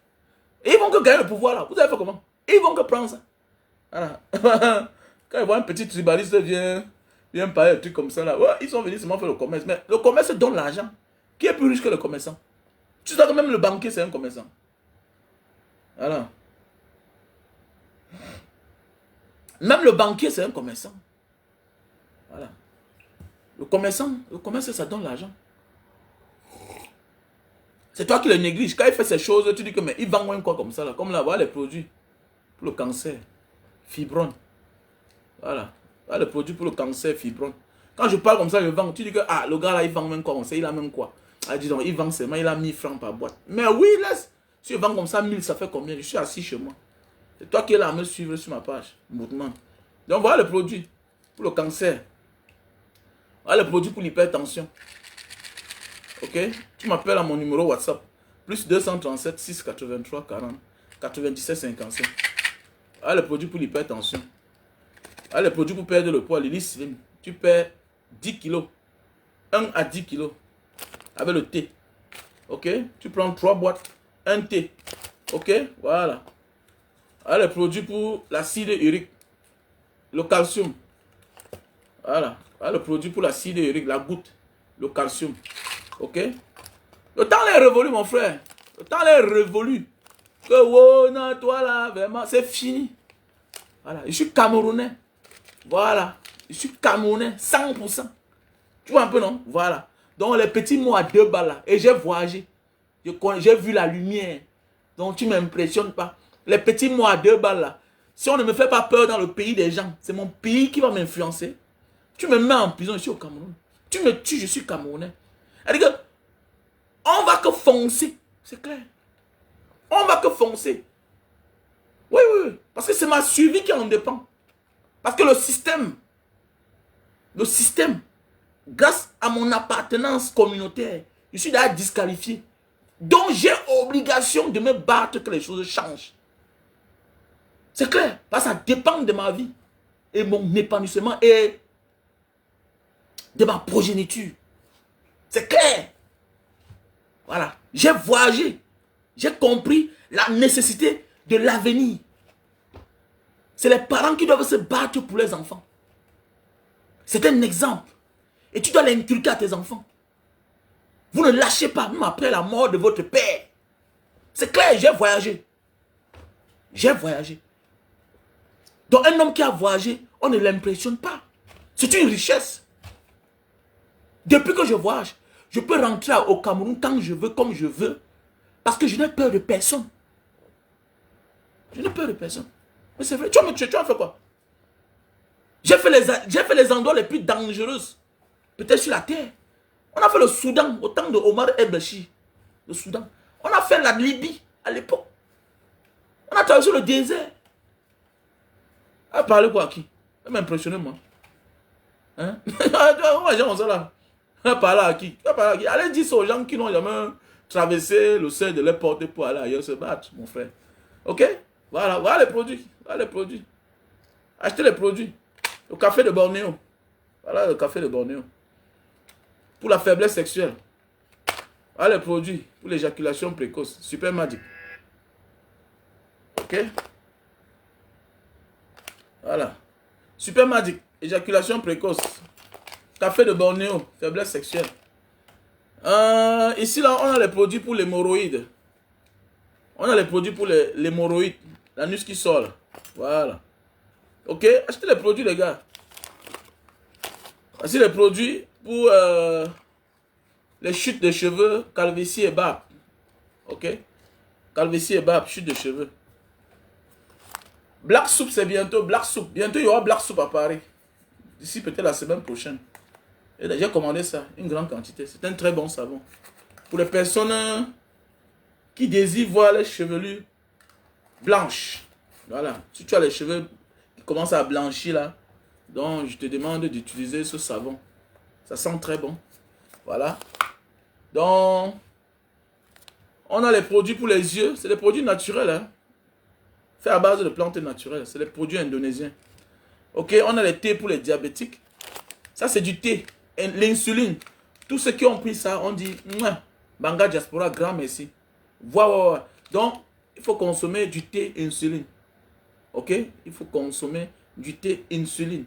Et ils vont que gagner le pouvoir là. Vous avez fait comment? Ils vont que prendre ça. Voilà. Quand ils voient un petit tribaliste vient parler de trucs comme ça là. Ouais, ils sont venus seulement faire le commerce. Mais le commerce donne l'argent. Qui est plus riche que le commerçant? Tu sais que même le banquier c'est un commerçant. Voilà. Même le banquier, c'est un commerçant. Voilà. Le commerce, ça donne l'argent. C'est toi qui le négliges. Quand il fait ces choses, tu dis que mais il vend moins quoi comme ça là. Comme là, voilà les produits pour le cancer. Fibrone. Voilà. Voilà les produits pour le cancer, fibrone. Quand je parle comme ça, je vends. Tu dis que ah, le gars là, il vend même quoi comme ça. Il a même quoi. Ah, dis donc, il vend seulement, il a 1000 francs par boîte. Mais oui, laisse. Si je vends comme ça, 1000, ça fait combien? Je suis assis chez moi. C'est toi qui es là à me suivre sur ma page. Mouvement. Donc voilà les produits pour le cancer. Voilà les produits pour l'hypertension. Ok? Tu m'appelles à mon numéro WhatsApp. Plus 237 683 40 97 55. Voilà les produits pour l'hypertension. Voilà les produits pour perdre le poids. Lily Slim. Tu perds 10 kilos. 1 à 10 kilos. Avec le thé. Ok? Tu prends 3 boîtes. Un thé. Ok? Voilà. Voilà les produits pour l'acide urique. Le calcium. Voilà. Voilà le produit pour l'acide urique. La goutte. Le calcium. Ok? Le temps est révolu, mon frère. Le temps est révolu. Que oh, non, toi là, vraiment, c'est fini. Voilà. Je suis Camerounais. Voilà. Je suis Camerounais. 100%. Tu vois un peu, non? Voilà. Donc, les petits mots à 2 balles là. Et j'ai voyagé. J'ai vu la lumière. Donc, tu ne m'impressionnes pas. Les petits mots à 2 balles là. Si on ne me fait pas peur dans le pays des gens, c'est mon pays qui va m'influencer. Tu me mets en prison, je suis au Cameroun. Tu me tues, je suis Camerounais. C'est-à-dire que on va que foncer. C'est clair. On va que foncer. Oui, oui, oui. Parce que c'est ma survie qui en dépend. Parce que le système, grâce à mon appartenance communautaire, je suis déjà disqualifié. Donc j'ai obligation de me battre que les choses changent. C'est clair. Parce que ça dépend de ma vie. Et mon épanouissement et de ma progéniture. C'est clair. Voilà. J'ai voyagé. J'ai compris la nécessité de l'avenir. C'est les parents qui doivent se battre pour les enfants. C'est un exemple. Et tu dois l'inculquer à tes enfants. Vous ne lâchez pas, même après la mort de votre père. C'est clair, j'ai voyagé. J'ai voyagé. Donc un homme qui a voyagé, on ne l'impressionne pas. C'est une richesse. Depuis que je voyage, je peux rentrer au Cameroun quand je veux, comme je veux. Parce que je n'ai peur de personne. Je n'ai peur de personne. Mais c'est vrai, tu as fait quoi? J'ai fait les endroits les plus dangereux. Peut-être sur la terre. On a fait le Soudan, au temps de Omar el-Bashir. Le Soudan. On a fait la Libye à l'époque. On a traversé le désert. Elle parlait quoi à qui? Elle m'a impressionné, moi. Hein? Elle parlait à qui? Allez dire ça aux gens qui n'ont jamais traversé le seuil de leur porte pour aller ailleurs se battre, mon frère. Ok? Voilà, voilà les produits. Voilà les produits. Achetez les produits. Le café de Bornéo. Voilà le café de Bornéo. Pour la faiblesse sexuelle. Voilà les produits pour l'éjaculation précoce. Super Magic. Ok? Voilà. Super Magic. Éjaculation précoce. Café de Bornéo. Faiblesse sexuelle. Ici, là, on a les produits pour l'hémorroïde. On a les produits pour l'hémorroïde. L'anus qui sort. Là. Voilà. Ok? Achetez les produits, les gars. Voici les produits pour les chutes de cheveux, calvitie et barbe. Ok? Calvitie et barbe, chute de cheveux. Black Soup, c'est bientôt. Black Soup. Bientôt, il y aura Black Soup à Paris. D'ici peut-être la semaine prochaine. Et j'ai commandé ça, une grande quantité. C'est un très bon savon. Pour les personnes qui désirent voir les chevelures blanches. Voilà. Si tu as les cheveux qui commencent à blanchir là, donc je te demande d'utiliser ce savon. Ça sent très bon. Voilà. Donc, on a les produits pour les yeux. C'est des produits naturels. Hein. Fait à base de plantes naturelles. C'est des produits indonésiens. Ok, on a les thés pour les diabétiques. Ça, c'est du thé. L'insuline. Tous ceux qui ont pris ça, on dit Banga Diaspora, grand merci. Voilà. Donc, il faut consommer du thé insuline. Ok? Il faut consommer du thé insuline.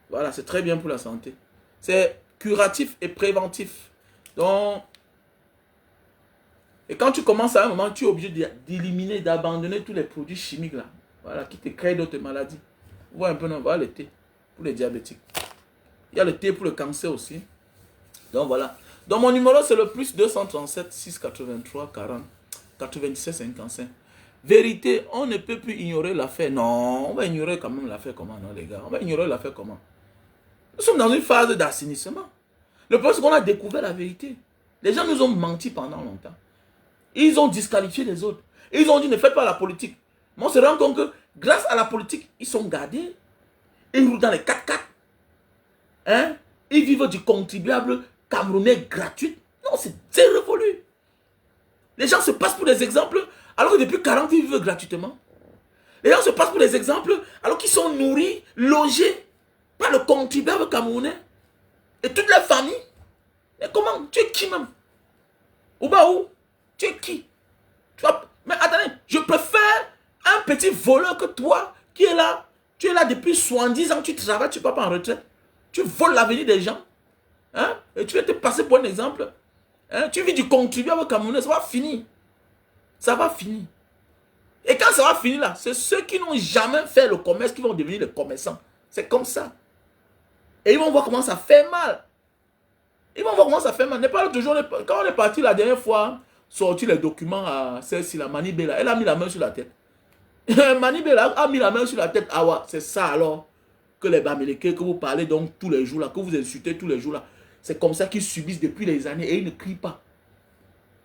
Voilà, c'est très bien pour la santé. C'est curatif et préventif. Donc, Et quand tu commences à un moment, tu es obligé d'éliminer, d'abandonner tous les produits chimiques là. Voilà, qui te créent d'autres maladies. Vous voyez un peu, non? Voilà le thé pour les diabétiques. Il y a le thé pour le cancer aussi. Donc voilà. Donc mon numéro c'est le plus 237 683 40 97 55. Vérité, on ne peut plus ignorer l'affaire. Non, on va ignorer quand même l'affaire comment, non les gars? On va ignorer l'affaire comment? Nous sommes dans une phase d'assainissement. Le problème c'est qu'on a découvert la vérité. Les gens nous ont menti pendant longtemps. Ils ont disqualifié les autres. Ils ont dit ne faites pas la politique. Mais on se rend compte que grâce à la politique, ils sont gardés. Ils roulent dans les 4x4. Hein? Ils vivent du contribuable camerounais gratuit. Non, c'est révolu. Les gens se passent pour des exemples alors que depuis 40 ils vivent gratuitement. Les gens se passent pour des exemples alors qu'ils sont nourris, logés par le contribuable camerounais et toute la famille. Mais comment? Tu es qui même? Ou bah où? Tu es qui? Mais attendez, je préfère un petit voleur que toi qui est là. Tu es là depuis 70 ans, tu travailles, tu ne pars pas en retraite. Tu voles l'avenir des gens. Hein? Et tu vas te passer pour un exemple. Hein? Tu vis du contribuable camerounais, ça va finir. Ça va finir. Et quand ça va finir là, c'est ceux qui n'ont jamais fait le commerce qui vont devenir les commerçants. C'est comme ça. Et ils vont voir comment ça fait mal. Ils vont voir comment ça fait mal. N'est pas toujours, quand on est parti la dernière fois, sortir les documents à celle-ci, la Manibela, elle a mis la main sur la tête. Manibela a mis la main sur la tête. Ah ouais, c'est ça alors que les Bamileke, que vous parlez donc tous les jours là, que vous insultez tous les jours là. C'est comme ça qu'ils subissent depuis des années et ils ne crient pas.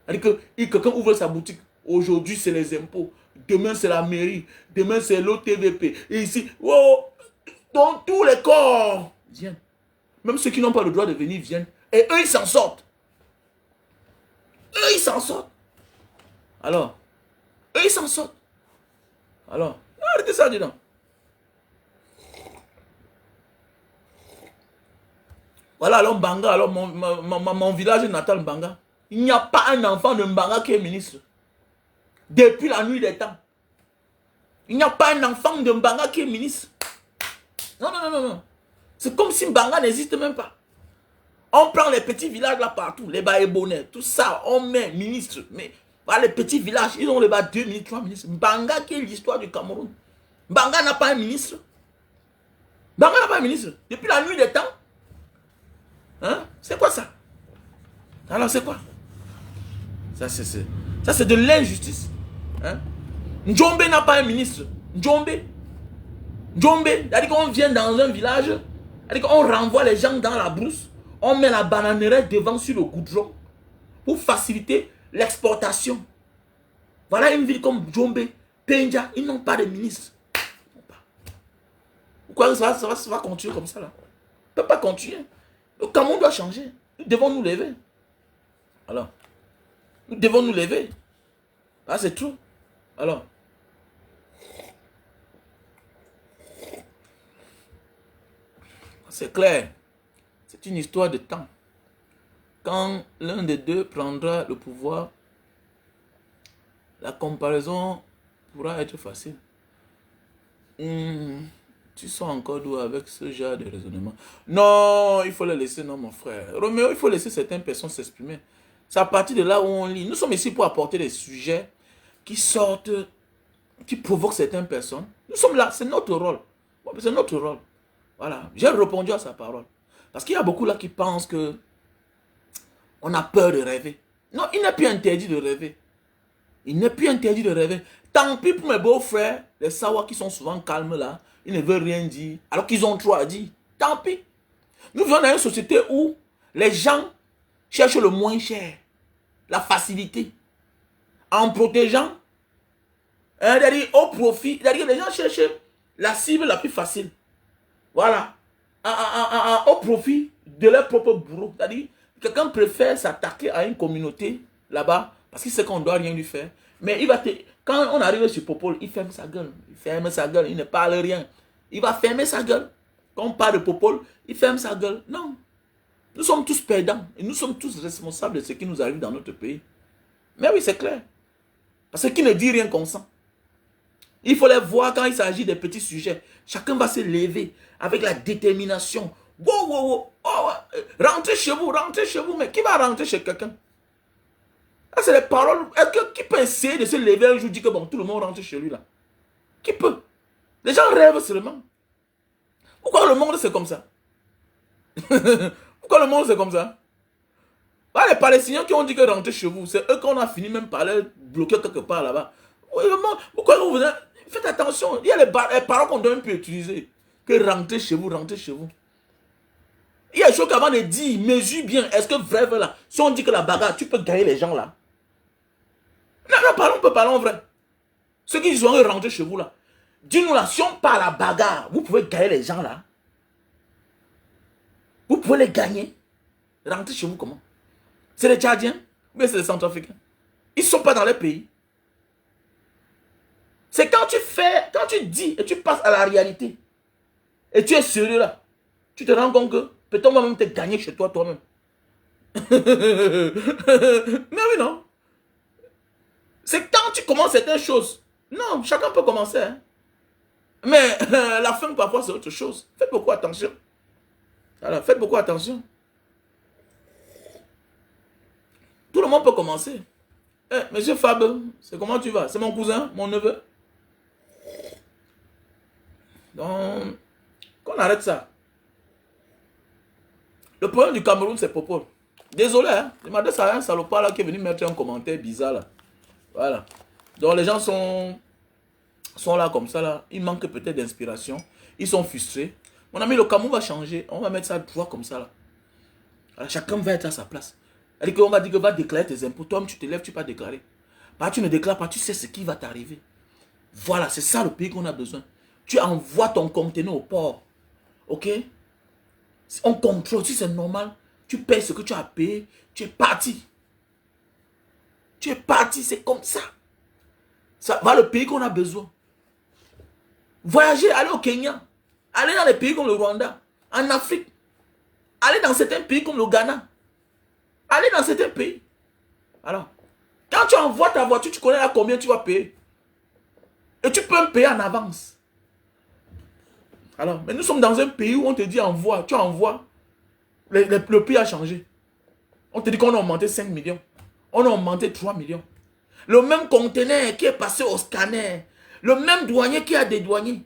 C'est-à-dire que quelqu'un ouvre sa boutique. Aujourd'hui, c'est les impôts. Demain, c'est la mairie. Demain, c'est l'OTVP. Et ici, oh, dans tous les corps, viennent. Même ceux qui n'ont pas le droit de venir viennent. Et eux, ils s'en sortent. Eux, ils s'en sortent. Alors, eux, ils s'en sortent. Alors, arrêtez ça, dis donc. Voilà, alors Mbanga, alors mon village natal Mbanga. Il n'y a pas un enfant de Mbanga qui est ministre. Depuis la nuit des temps. Il n'y a pas un enfant de Mbanga qui est ministre. Non, non, non, non, non. C'est comme si Mbanga n'existe même pas. On prend les petits villages là partout, les Baébonais, tout ça, on met ministre. Mais voilà, les petits villages, ils ont les bas 2 ministres, 3 ministres. Mbanga qui est l'histoire du Cameroun. Mbanga n'a pas un ministre. Mbanga n'a pas un ministre. Depuis la nuit des temps. Hein? C'est quoi ça? Alors c'est quoi? Ça c'est de l'injustice. Hein? Njombe n'a pas un ministre. Njombe. Njombe, c'est-à-dire qu'on vient dans un village, c'est-à-dire qu'on renvoie les gens dans la brousse, on met la bananerette devant sur le goudron pour faciliter l'exportation. Voilà une ville comme Njombe, Penja, ils n'ont pas de ministre. Pourquoi ça va continuer comme ça là? On ne peut pas continuer. Le Cameroun doit changer. Nous devons nous lever. Alors, nous devons nous lever. Ah, c'est tout. Alors, c'est clair. C'est une histoire de temps. Quand l'un des deux prendra le pouvoir, la comparaison pourra être facile. Tu sors encore d'où avec ce genre de raisonnement? Non, il faut le laisser, non mon frère. Roméo, il faut laisser certaines personnes s'exprimer. C'est à partir de là où on lit. Nous sommes ici pour apporter des sujets qui sortent, qui provoquent certaines personnes. Nous sommes là, c'est notre rôle. C'est notre rôle. Voilà, j'ai répondu à sa parole. Parce qu'il y a beaucoup là qui pensent que on a peur de rêver. Non, il n'est plus interdit de rêver. Il n'est plus interdit de rêver. Tant pis pour mes beaux-frères, les Sawa qui sont souvent calmes là, ils ne veulent rien dire, alors qu'ils ont trop à dire. Tant pis. Nous vivons dans une société où les gens cherchent le moins cher, la facilité, en protégeant, c'est-à-dire au profit, c'est-à-dire les gens cherchent la cible la plus facile. Voilà. Au profit de leur propre bourreau. C'est-à-dire, quelqu'un préfère s'attaquer à une communauté là-bas parce qu'il sait qu'on ne doit rien lui faire. Mais il va quand on arrive sur Popol, il ferme sa gueule. Il ferme sa gueule, il ne parle rien. Il va fermer sa gueule. Quand on parle de Popol, il ferme sa gueule. Non. Nous sommes tous perdants. Et nous sommes tous responsables de ce qui nous arrive dans notre pays. Mais oui, c'est clair. Parce que qui ne dit rien consent. Il faut les voir quand il s'agit des petits sujets. Chacun va se lever avec la détermination. Wow, wow, wow. Oh, rentrez chez vous, mais qui va rentrer chez quelqu'un? Ah, c'est les paroles. Est-ce que qui peut essayer de se lever un jour, dire que bon, tout le monde rentre chez lui là? Qui peut? Les gens rêvent seulement. Pourquoi le monde c'est comme ça? Pourquoi le monde c'est comme ça? Ah, les Palestiniens qui ont dit que rentrer chez vous, c'est eux qu'on a fini même par les bloquer quelque part là-bas. Oui, pourquoi vous venez? Faites attention. Il y a les paroles qu'on doit même plus utiliser. Que rentrer chez vous, rentrer chez vous. Il y a des choses qu'avant de dire, mesure bien. Est-ce que vrai, là, si on dit que la bagarre, tu peux gagner les gens là. Non, non, parlons, on peut parler en vrai. Ceux qui sont rentrés chez vous là. Dis-nous là, si on parle à la bagarre, vous pouvez gagner les gens là. Vous pouvez les gagner. Rentrer chez vous comment? C'est les Tchadiens ou bien c'est les Centrafricains? Ils ne sont pas dans les pays. C'est quand tu dis et tu passes à la réalité, et tu es sérieux là, tu te rends compte que peut-être on va même te gagner chez toi toi-même. Mais oui, non. C'est quand tu commences certaines choses. Non, chacun peut commencer. Hein. Mais la fin, parfois, c'est autre chose. Faites beaucoup attention. Alors, faites beaucoup attention. Tout le monde peut commencer. Monsieur Fab, c'est comment tu vas? C'est mon cousin, mon neveu. Donc, qu'on arrête ça. Le problème du Cameroun, c'est Popo. Désolé, hein. Je m'adresse à un salopard là qui est venu mettre un commentaire bizarre là. Voilà. Donc les gens sont là comme ça là. Ils manquent peut-être d'inspiration. Ils sont frustrés. Mon ami, le Cameroun va changer. On va mettre ça droit comme ça là. Alors, chacun va être à sa place. On va dire que va déclarer tes impôts. Toi, tu te lèves, tu ne peux pas déclarer. Bah, tu ne déclares pas, tu sais ce qui va t'arriver. Voilà, c'est ça le pays qu'on a besoin. Tu envoies ton conteneur au port. Ok? On contrôle, si c'est normal. Tu payes ce que tu as payé. Tu es parti. Tu es parti, c'est comme ça. Ça va le pays qu'on a besoin. Voyager, aller au Kenya. Aller dans les pays comme le Rwanda. En Afrique. Aller dans certains pays comme le Ghana. Aller dans certains pays. Alors, quand tu envoies ta voiture, tu connais à combien tu vas payer. Et tu peux me payer en avance. Alors, mais nous sommes dans un pays où on te dit envoie. Tu envoies. Le prix a changé. On te dit qu'on a augmenté 5 millions. On a augmenté 3 millions. Le même conteneur qui est passé au scanner. Le même douanier qui a dédouané.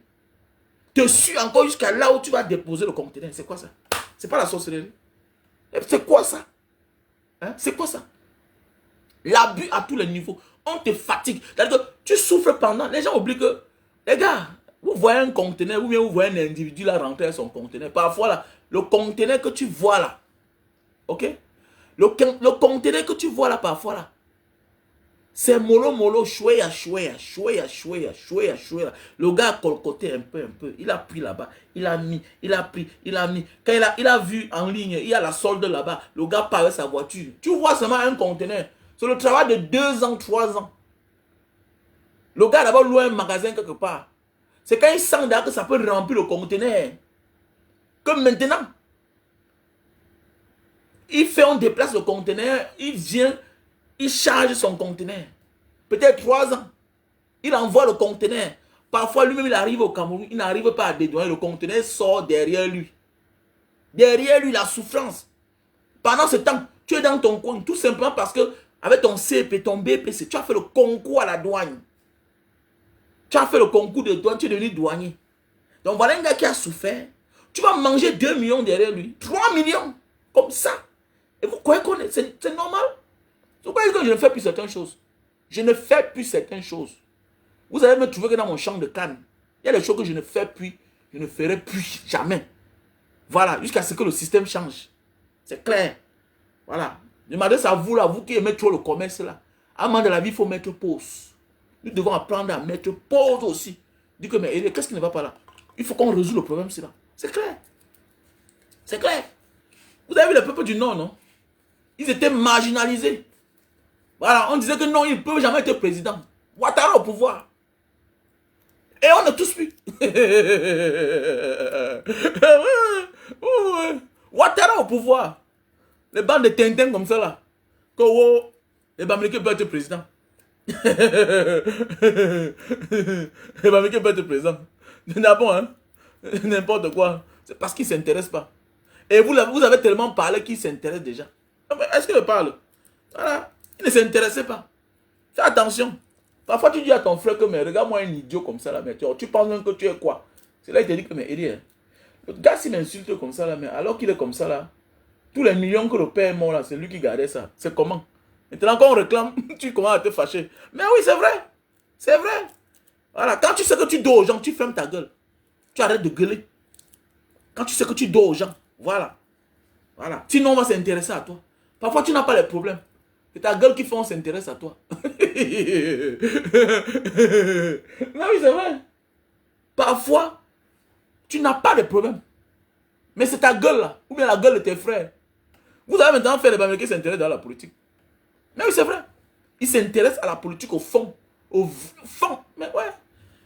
Te suit encore jusqu'à là où tu vas déposer le conteneur. C'est quoi ça? C'est pas la sorcellerie. C'est quoi ça? Hein? C'est quoi ça? L'abus à tous les niveaux. On te fatigue. C'est-à-dire que tu souffres pendant. Les gens oublient que, les gars, vous voyez un conteneur ou bien vous voyez un individu là rentrer son conteneur. Parfois là, le conteneur que tu vois là, ok? Le conteneur que tu vois là parfois là, c'est mollo, chouéa. Le gars a colcoté un peu. Il a pris là-bas. Il a mis. Quand il a vu en ligne, il y a la solde là-bas. Le gars paraît sa voiture. Tu vois seulement un conteneur. C'est le travail de 2 ans, 3 ans. Le gars d'abord loue un magasin quelque part. C'est quand il sent que ça peut remplir le conteneur. Que maintenant, on déplace le conteneur, il vient, il charge son conteneur. Peut-être 3 ans. Il envoie le conteneur. Parfois, lui-même, il arrive au Cameroun, il n'arrive pas à dédouaner. Le conteneur sort derrière lui. Derrière lui, la souffrance. Pendant ce temps, tu es dans ton coin, tout simplement parce que, avec ton CP, ton BPC, tu as fait le concours à la douane. Tu as fait le concours de douane, tu es devenu douanier. Donc voilà un gars qui a souffert. Tu vas manger 2 millions derrière lui. 3 millions. Comme ça. Et vous croyez qu'on est... C'est normal? Vous croyez que je ne fais plus certaines choses? Je ne fais plus certaines choses. Vous allez me trouver que dans mon champ de canne, il y a des choses que je ne fais plus. Je ne ferai plus jamais. Voilà. Jusqu'à ce que le système change. C'est clair. Voilà. Je m'adresse à vous là, vous qui aimez trop le commerce là. À un moment de la vie, il faut mettre pause. Nous devons apprendre à mettre pause aussi. Dis que, mais qu'est-ce qui ne va pas là? Il faut qu'on résout le problème, c'est là. C'est clair. C'est clair. Vous avez vu le peuple du Nord, non? Ils étaient marginalisés. Voilà, on disait que non, ils ne peuvent jamais être président. Ouattara au pouvoir. Et on a tous vu. Ouattara au pouvoir. Les bandes de Tintin comme ça là. Que les Bamileke peuvent être président. Les Bamileke peuvent être président. D'abord, hein. N'importe quoi. C'est parce qu'ils ne s'intéressent pas. Et vous avez tellement parlé qu'ils s'intéressent déjà. Est-ce qu'ils parlent? Voilà. Il ne s'intéressait pas. Fais attention. Parfois, tu dis à ton frère que, mais regarde-moi un idiot comme ça, là, mais tu penses même que tu es quoi? C'est là qu'il te dit que, mais Eddie, le gars, s'il m'insulte comme ça, là, mais alors qu'il est comme ça, là, tous les millions que le père est mort, là, c'est lui qui gardait ça. C'est comment? Maintenant, quand on réclame, tu commences à te fâcher. Mais oui, c'est vrai. C'est vrai. Voilà. Quand tu sais que tu dois aux gens, tu fermes ta gueule. Tu arrêtes de gueuler. Quand tu sais que tu dois aux gens, voilà. Voilà. Sinon, on va s'intéresser à toi. Parfois, tu n'as pas les problèmes. C'est ta gueule qui fait on s'intéresse à toi. Non, oui, c'est vrai. Parfois, tu n'as pas de problème. Mais c'est ta gueule là. Ou bien la gueule de tes frères. Vous avez maintenant fait les Bamilés qui s'intéressent dans la politique. Mais oui, c'est vrai. Ils s'intéressent à la politique au fond. Au fond. Mais ouais.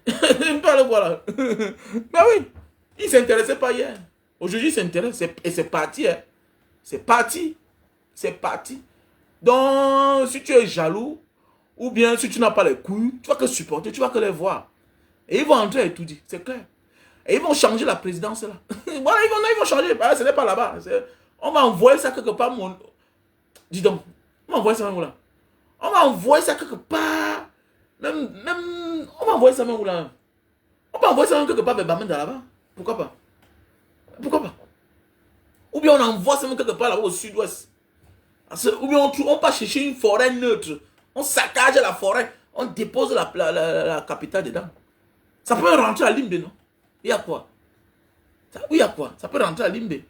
Il parle voilà. Mais oui. Ils ne s'intéressaient pas hier. Aujourd'hui, ils s'intéressent. Et c'est parti. Hein. C'est parti. C'est parti. Donc, si tu es jaloux, ou bien si tu n'as pas les couilles, tu vas que supporter, tu vas que les voir. Et ils vont entrer et tout dire, c'est clair. Et ils vont changer la présidence là. Voilà, ils vont changer. Ah, ce n'est pas là-bas. On va envoyer ça quelque part. Dis donc, on va envoyer ça même là. On va envoyer ça quelque part. On va envoyer ça même là. On va envoyer ça même quelque part, mais dans là-bas. Pourquoi pas? Pourquoi pas? Ou bien on envoie ça même quelque part là-bas au sud-ouest. Ou bien on part chercher une forêt neutre. On saccage la forêt. On dépose la capitale dedans. Ça peut rentrer à Limbe, non? Il y a quoi? Oui, il y a quoi? Ça peut rentrer à Limbe.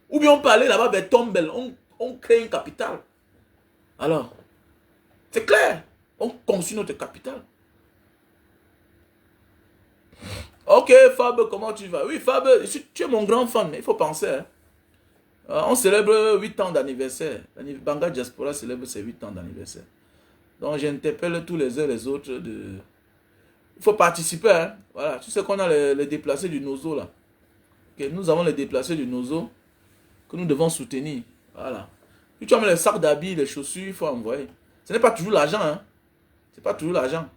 Ou bien on peut aller là-bas vers Tombel. On crée une capitale. Alors, c'est clair. On construit notre capitale. Ok, Fab, comment tu vas? Oui, Fab, tu es mon grand fan, mais il faut penser. Hein. On célèbre 8 ans d'anniversaire. Banga Diaspora célèbre ses 8 ans d'anniversaire. Donc, j'interpelle tous les uns les autres de... Il faut participer. Hein. Voilà. Tu sais qu'on a les déplacés du Nozo là. Okay. Nous avons les déplacés du Nozo que nous devons soutenir. Voilà. Puis tu as les sacs d'habits, les chaussures, il faut envoyer. Ce n'est pas toujours l'argent. Hein. Ce n'est pas toujours l'argent.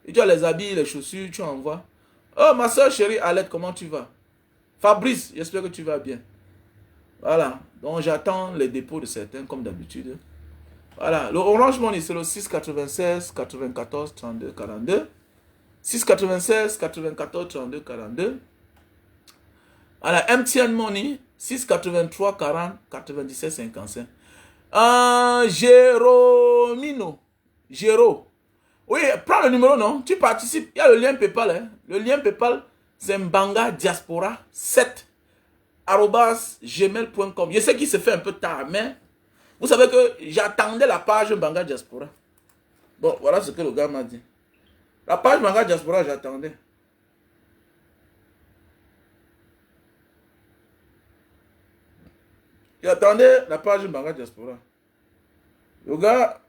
Et tu as les habits, les chaussures, tu envoies. Oh, ma soeur chérie, Alette, comment tu vas? Fabrice, j'espère que tu vas bien. Voilà. Donc, j'attends les dépôts de certains, comme d'habitude. Voilà. Le Orange Money, c'est le 696 94 32 42. 696 94 32 42. Voilà. MTN Money, 683 40 97 55. Jérômino. Géro. Oui, prends le numéro, non? Tu participes. Il y a le lien PayPal. Hein? Le lien PayPal, c'est Mbanga Diaspora 7 @gmail.com. Je sais qu'il se fait un peu tard, mais vous savez que j'attendais la page Mbanga Diaspora. Bon, voilà ce que le gars m'a dit. La page Mbanga Diaspora, j'attendais. J'attendais la page Mbanga Diaspora. Le gars...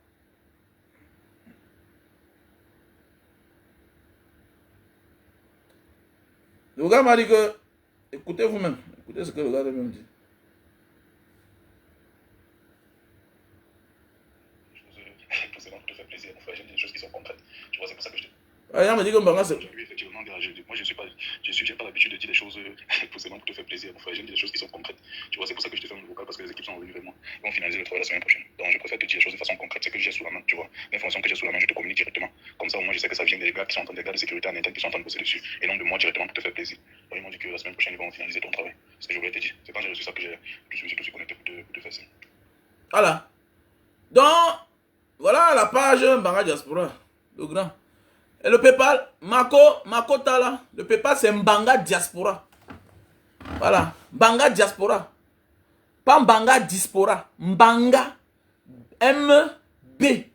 Le gars m'a dit que... Écoutez vous-même. Écoutez ce que le gars lui-même dit. Te faire plaisir, mon frère. J'aime des choses qui sont concrètes. Tu vois, c'est pour ça que je te... Ah, il m'a dit que Mbanga c'est... Oui, effectivement, moi, j'ai pas l'habitude de dire des choses pour te faire plaisir, mon frère. J'aime des choses qui sont concrètes. Tu vois, c'est pour ça que je te fais un vocal, parce que les équipes sont revenues vraiment. Ils vont finaliser le travail la semaine prochaine. Donc, je préfère te dire les choses de façon concrète. C'est que j'ai sous la main, tu vois. L'information que j'ai sous la main, je te communique directement. Comme ça, au moins, je sais que ça vient des gars qui sont en train de garder sécurité en interne, qui sont en train de bosser dessus. Et non de moi directement pour te faire plaisir. Donc, ils m'ont dit que la semaine prochaine, ils vont finaliser ton travail. C'est ce que je voulais te dire. C'est quand j'ai reçu ça que je me suis tout de suite connecté pour te faire ça. Voilà. Donc, voilà la page Mbanga Diaspora. Le grand. Et le PayPal, Mako Tala. Le PayPal, c'est Mbanga Diaspora. Voilà. Mbanga Diaspora. Pas Mbanga Diaspora. Mbanga. M-B-A-N-G-A.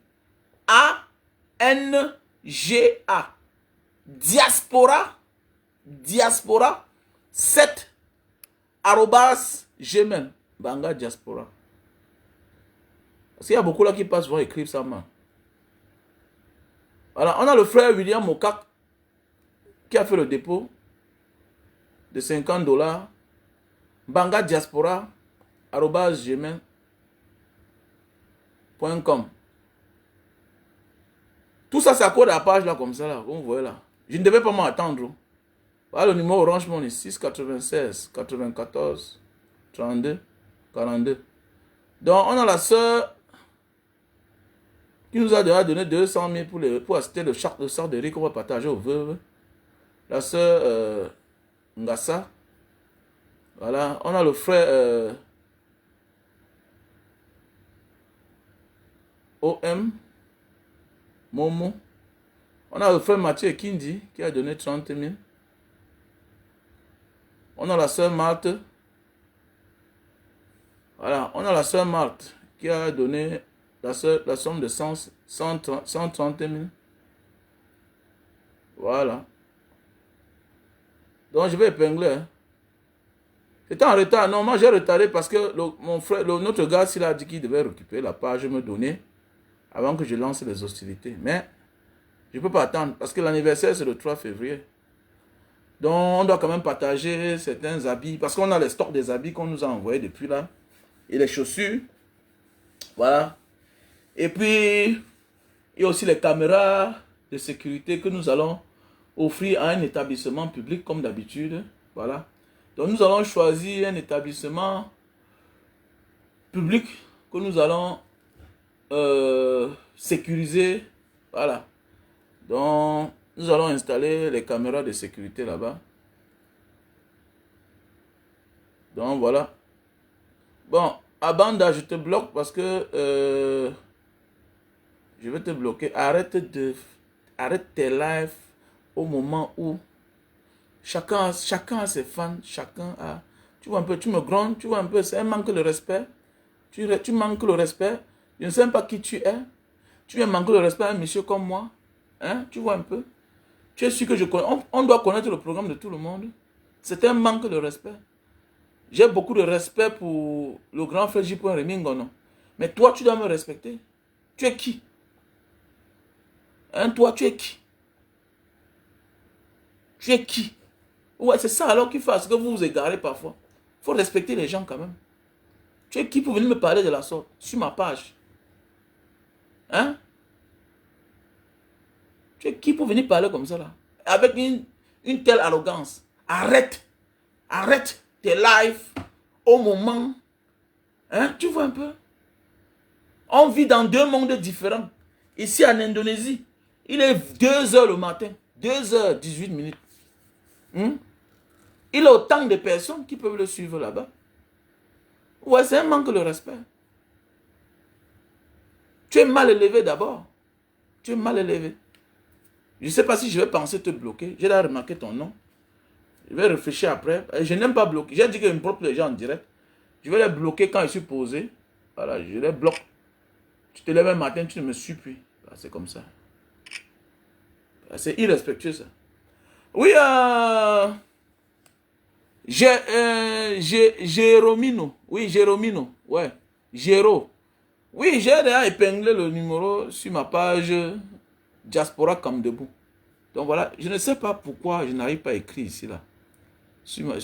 Diaspora. Diaspora. 7 @gmail. Mbanga Diaspora. Parce qu'il y a beaucoup là qui passent vont écrire ça, man. Voilà, on a le frère William Mokak qui a fait le dépôt de $50. Banga Diaspora @gmail.com. Tout ça, c'est à cause de la page là, comme ça, là, vous voyez là. Je ne devais pas m'attendre. Voilà le numéro Orange Money 696 94 32 42. Donc, on a la sœur qui nous a déjà donné 200 000 pour assister le sort de riz qu'on va partager aux veuves. La sœur Ngassa. Voilà, on a le frère OM, Momo. On a le frère Mathieu Kindi qui a donné 30 000. On a la sœur Marthe. Voilà, on a la sœur Marthe qui a donné la somme de 130 000. Voilà. Donc je vais épingler. Hein. C'était en retard. Non, moi j'ai retardé parce que mon frère, notre gars, s'il a dit qu'il devait récupérer la page, me donner avant que je lance les hostilités. Mais je ne peux pas attendre parce que l'anniversaire c'est le 3 février. Donc on doit quand même partager certains habits parce qu'on a les stocks des habits qu'on nous a envoyés depuis là. Et les chaussures. Voilà. Et puis, il y a aussi les caméras de sécurité que nous allons offrir à un établissement public comme d'habitude. Voilà. Donc nous allons choisir un établissement public que nous allons sécuriser. Voilà. Donc nous allons installer les caméras de sécurité là-bas. Donc voilà. Bon, Abanda, je te bloque parce que je vais te bloquer. Arrête tes lives au moment où chacun a ses fans, chacun a... Tu vois un peu, tu me grondes, tu vois un peu, c'est un manque de respect. Tu manques le respect. Je ne sais même pas qui tu es. Tu viens manquer le respect à un monsieur comme moi. Hein? Tu vois un peu. Tu es sûr que je connais. On doit connaître le programme de tout le monde. C'est un manque de respect. J'ai beaucoup de respect pour le grand frère J. Remingo, non. Mais toi, tu dois me respecter. Tu es qui? Hein, toi, tu es qui? Tu es qui? Ouais, c'est ça alors qu'il faut, parce que vous vous égarez parfois. Il faut respecter les gens quand même. Tu es qui pour venir me parler de la sorte sur ma page? Hein? Tu es qui pour venir parler comme ça là? Avec une telle arrogance. Arrête. Arrête tes lives au moment. Hein? Tu vois un peu? On vit dans deux mondes différents. Ici en Indonésie, il est 2h le matin. 2h18. Il a autant de personnes qui peuvent le suivre là-bas. Ouais, c'est un manque de respect. Tu es mal élevé d'abord. Tu es mal élevé. Je ne sais pas si je vais penser te bloquer. J'ai déjà remarqué ton nom. Je vais réfléchir après. Je n'aime pas bloquer. J'ai dit que je me bloque les gens en direct. Je vais les bloquer quand je suis posé. Voilà, je les bloque. Tu te lèves un matin, tu ne me suis plus. C'est comme ça. C'est irrespectueux ça. Oui, Jérômino. Oui, Jérômino. Ouais. Géro. Oui, j'ai déjà épinglé le numéro sur ma page Diaspora comme debout. Donc voilà, je ne sais pas pourquoi je n'arrive pas à écrire ici là. Je ne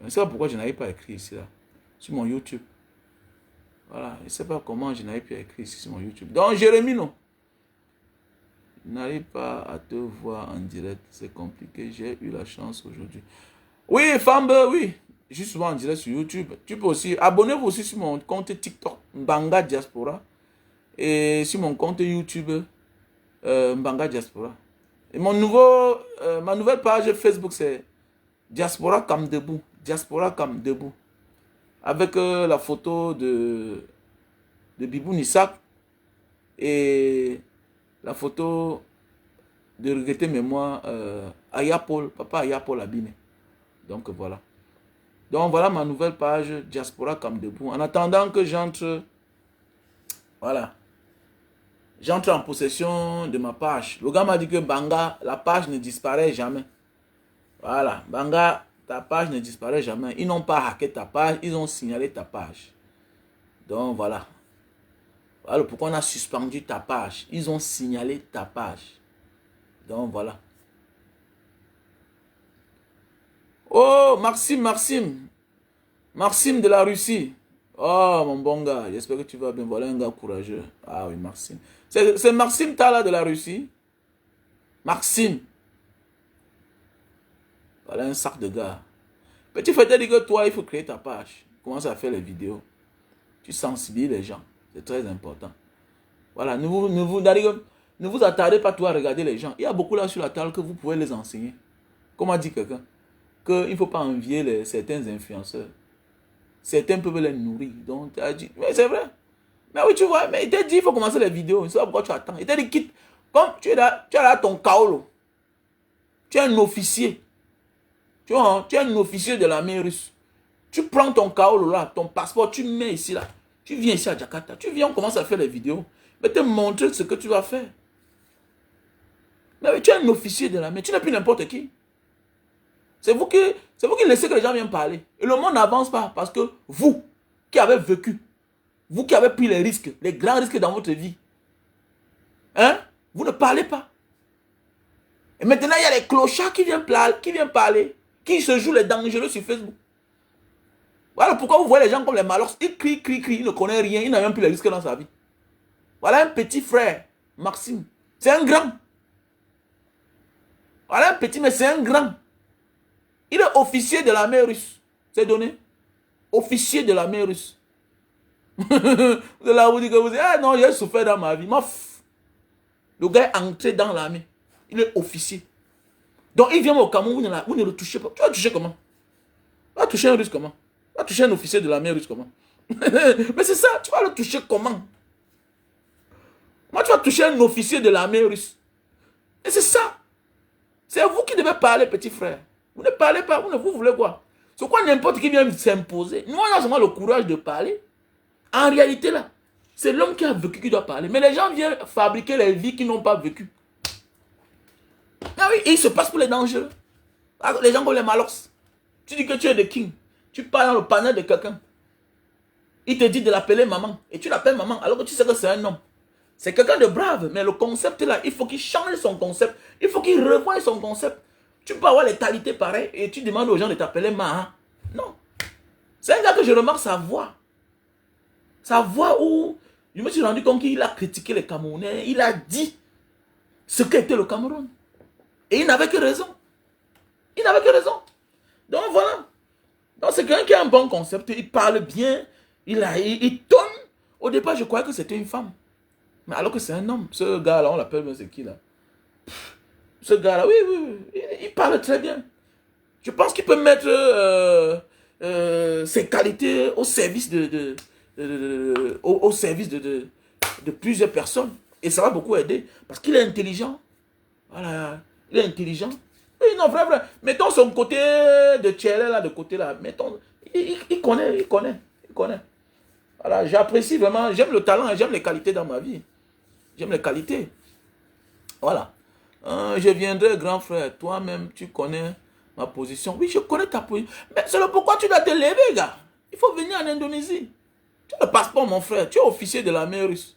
sais pas pourquoi je n'arrive pas à écrire ici là. Sur mon YouTube. Voilà, je ne sais pas comment je n'arrive pas à écrire ici sur mon YouTube. Donc Jérémy, non. Je n'arrive pas à te voir en direct. C'est compliqué. J'ai eu la chance aujourd'hui. Oui, Fambe, oui. Je suis souvent en direct sur YouTube. Tu peux aussi. Abonnez-vous aussi sur mon compte TikTok, Mbanga Diaspora. Et sur mon compte YouTube, Mbanga Diaspora. Et ma nouvelle page Facebook, c'est Diaspora comme debout. Diaspora comme debout. Avec la photo de Bibou Nissak et la photo de regretter mémoire Ayapol, papa Ayapol Abine. Donc voilà. Donc voilà ma nouvelle page Diaspora comme debout. En attendant que j'entre, voilà, j'entre en possession de ma page. Le gars m'a dit que Banga, la page ne disparaît jamais. Voilà, Banga, ta page ne disparaît jamais. Ils n'ont pas hacké ta page, ils ont signalé ta page. Donc voilà. Voilà pourquoi on a suspendu ta page. Ils ont signalé ta page. Donc voilà. Oh, Maxime de la Russie. Oh, mon bon gars, j'espère que tu vas bien. Voilà un gars courageux. Ah oui, Maxime. C'est Maxime Tala de la Russie. Maxime. Voilà un sac de gars. Petit frère, dit que toi, il faut créer ta page. Commence à faire les vidéos. Tu sensibilises les gens. C'est très important. Voilà, ne vous attardez pas tout à regarder les gens. Il y a beaucoup là sur la table que vous pouvez les enseigner. Comme a dit quelqu'un, qu'il ne faut pas envier certains influenceurs. Certains peuvent les nourrir. Donc, tu as dit, mais c'est vrai. Mais oui, tu vois, mais il t'a dit, il faut commencer les vidéos. C'est pas pourquoi tu attends. Il t'a dit, quitte. Comme tu es là ton kaolo. Tu es un officier. Tu vois, hein, tu es un officier de l'armée russe. Tu prends ton kaolo là, ton passeport, tu mets ici là. Tu viens ici à Jakarta. Tu viens, on commence à faire les vidéos. Mais te montrer ce que tu vas faire. Mais oui, tu es un officier de l'armée. Tu n'es plus n'importe qui. C'est vous qui laissez que les gens viennent parler. Et le monde n'avance pas parce que vous qui avez vécu, vous qui avez pris les risques, les grands risques dans votre vie, hein, vous ne parlez pas. Et maintenant, il y a les clochards qui viennent parler, qui se jouent les dangereux sur Facebook. Voilà pourquoi vous voyez les gens comme les malheurs. Ils crient, ils ne connaissent rien, ils n'ont même plus les risques dans sa vie. Voilà un petit frère, Maxime. C'est un grand. Voilà un petit, mais c'est un grand. Il est officier de l'armée russe. C'est donné. Officier de l'armée russe. Vous allez là, vous dites que vous dites, ah non, j'ai souffert dans ma vie. Le gars est entré dans l'armée. Il est officier. Donc il vient au Cameroun, vous ne le touchez pas. Tu vas toucher comment? Tu vas toucher un russe comment? Tu vas toucher un officier de l'armée russe comment? Mais c'est ça, tu vas le toucher comment? Moi, tu vas toucher un officier de l'armée russe. Et c'est ça. C'est vous qui devez parler, petit frère. Vous ne parlez pas, vous voulez quoi? C'est quoi n'importe qui vient s'imposer? Nous, on a seulement le courage de parler. En réalité, là, c'est l'homme qui a vécu qui doit parler. Mais les gens viennent fabriquer les vies qui n'ont pas vécu. Ah oui, et il se passe pour les dangereux. Les gens comme les malox. Tu dis que tu es le king. Tu parles dans le panel de quelqu'un. Il te dit de l'appeler maman. Et tu l'appelles maman alors que tu sais que c'est un homme. C'est quelqu'un de brave. Mais le concept là, il faut qu'il change son concept. Il faut qu'il revoie son concept. Tu peux avoir les qualités pareilles et tu demandes aux gens de t'appeler maman. Non. C'est un gars que je remarque sa voix. Sa voix où je me suis rendu compte qu'il a critiqué les Camerounais. Il a dit ce qu'était le Cameroun. Et il n'avait que raison. Il n'avait que raison. Donc voilà. Donc c'est quelqu'un qui a un bon concept. Il parle bien. Il tonne. Au départ, je croyais que c'était une femme. Mais alors que c'est un homme. Ce gars-là, on l'appelle, mais c'est qui là? Ce gars-là, oui. Il parle très bien. Je pense qu'il peut mettre ses qualités au service au service de plusieurs personnes. Et ça va beaucoup aider. Parce qu'il est intelligent. Voilà. Il est intelligent. Oui, non, vrai. Mettons son côté de Tchèle, là, de côté là. Mettons. Il connaît. Voilà, j'apprécie vraiment. J'aime le talent et j'aime les qualités dans ma vie. J'aime les qualités. Voilà. Je viendrai, grand frère. Toi-même, tu connais ma position. Oui, je connais ta position. Mais c'est le pourquoi tu dois te lever, gars. Il faut venir en Indonésie. Tu as le passeport, mon frère. Tu es officier de l'armée russe.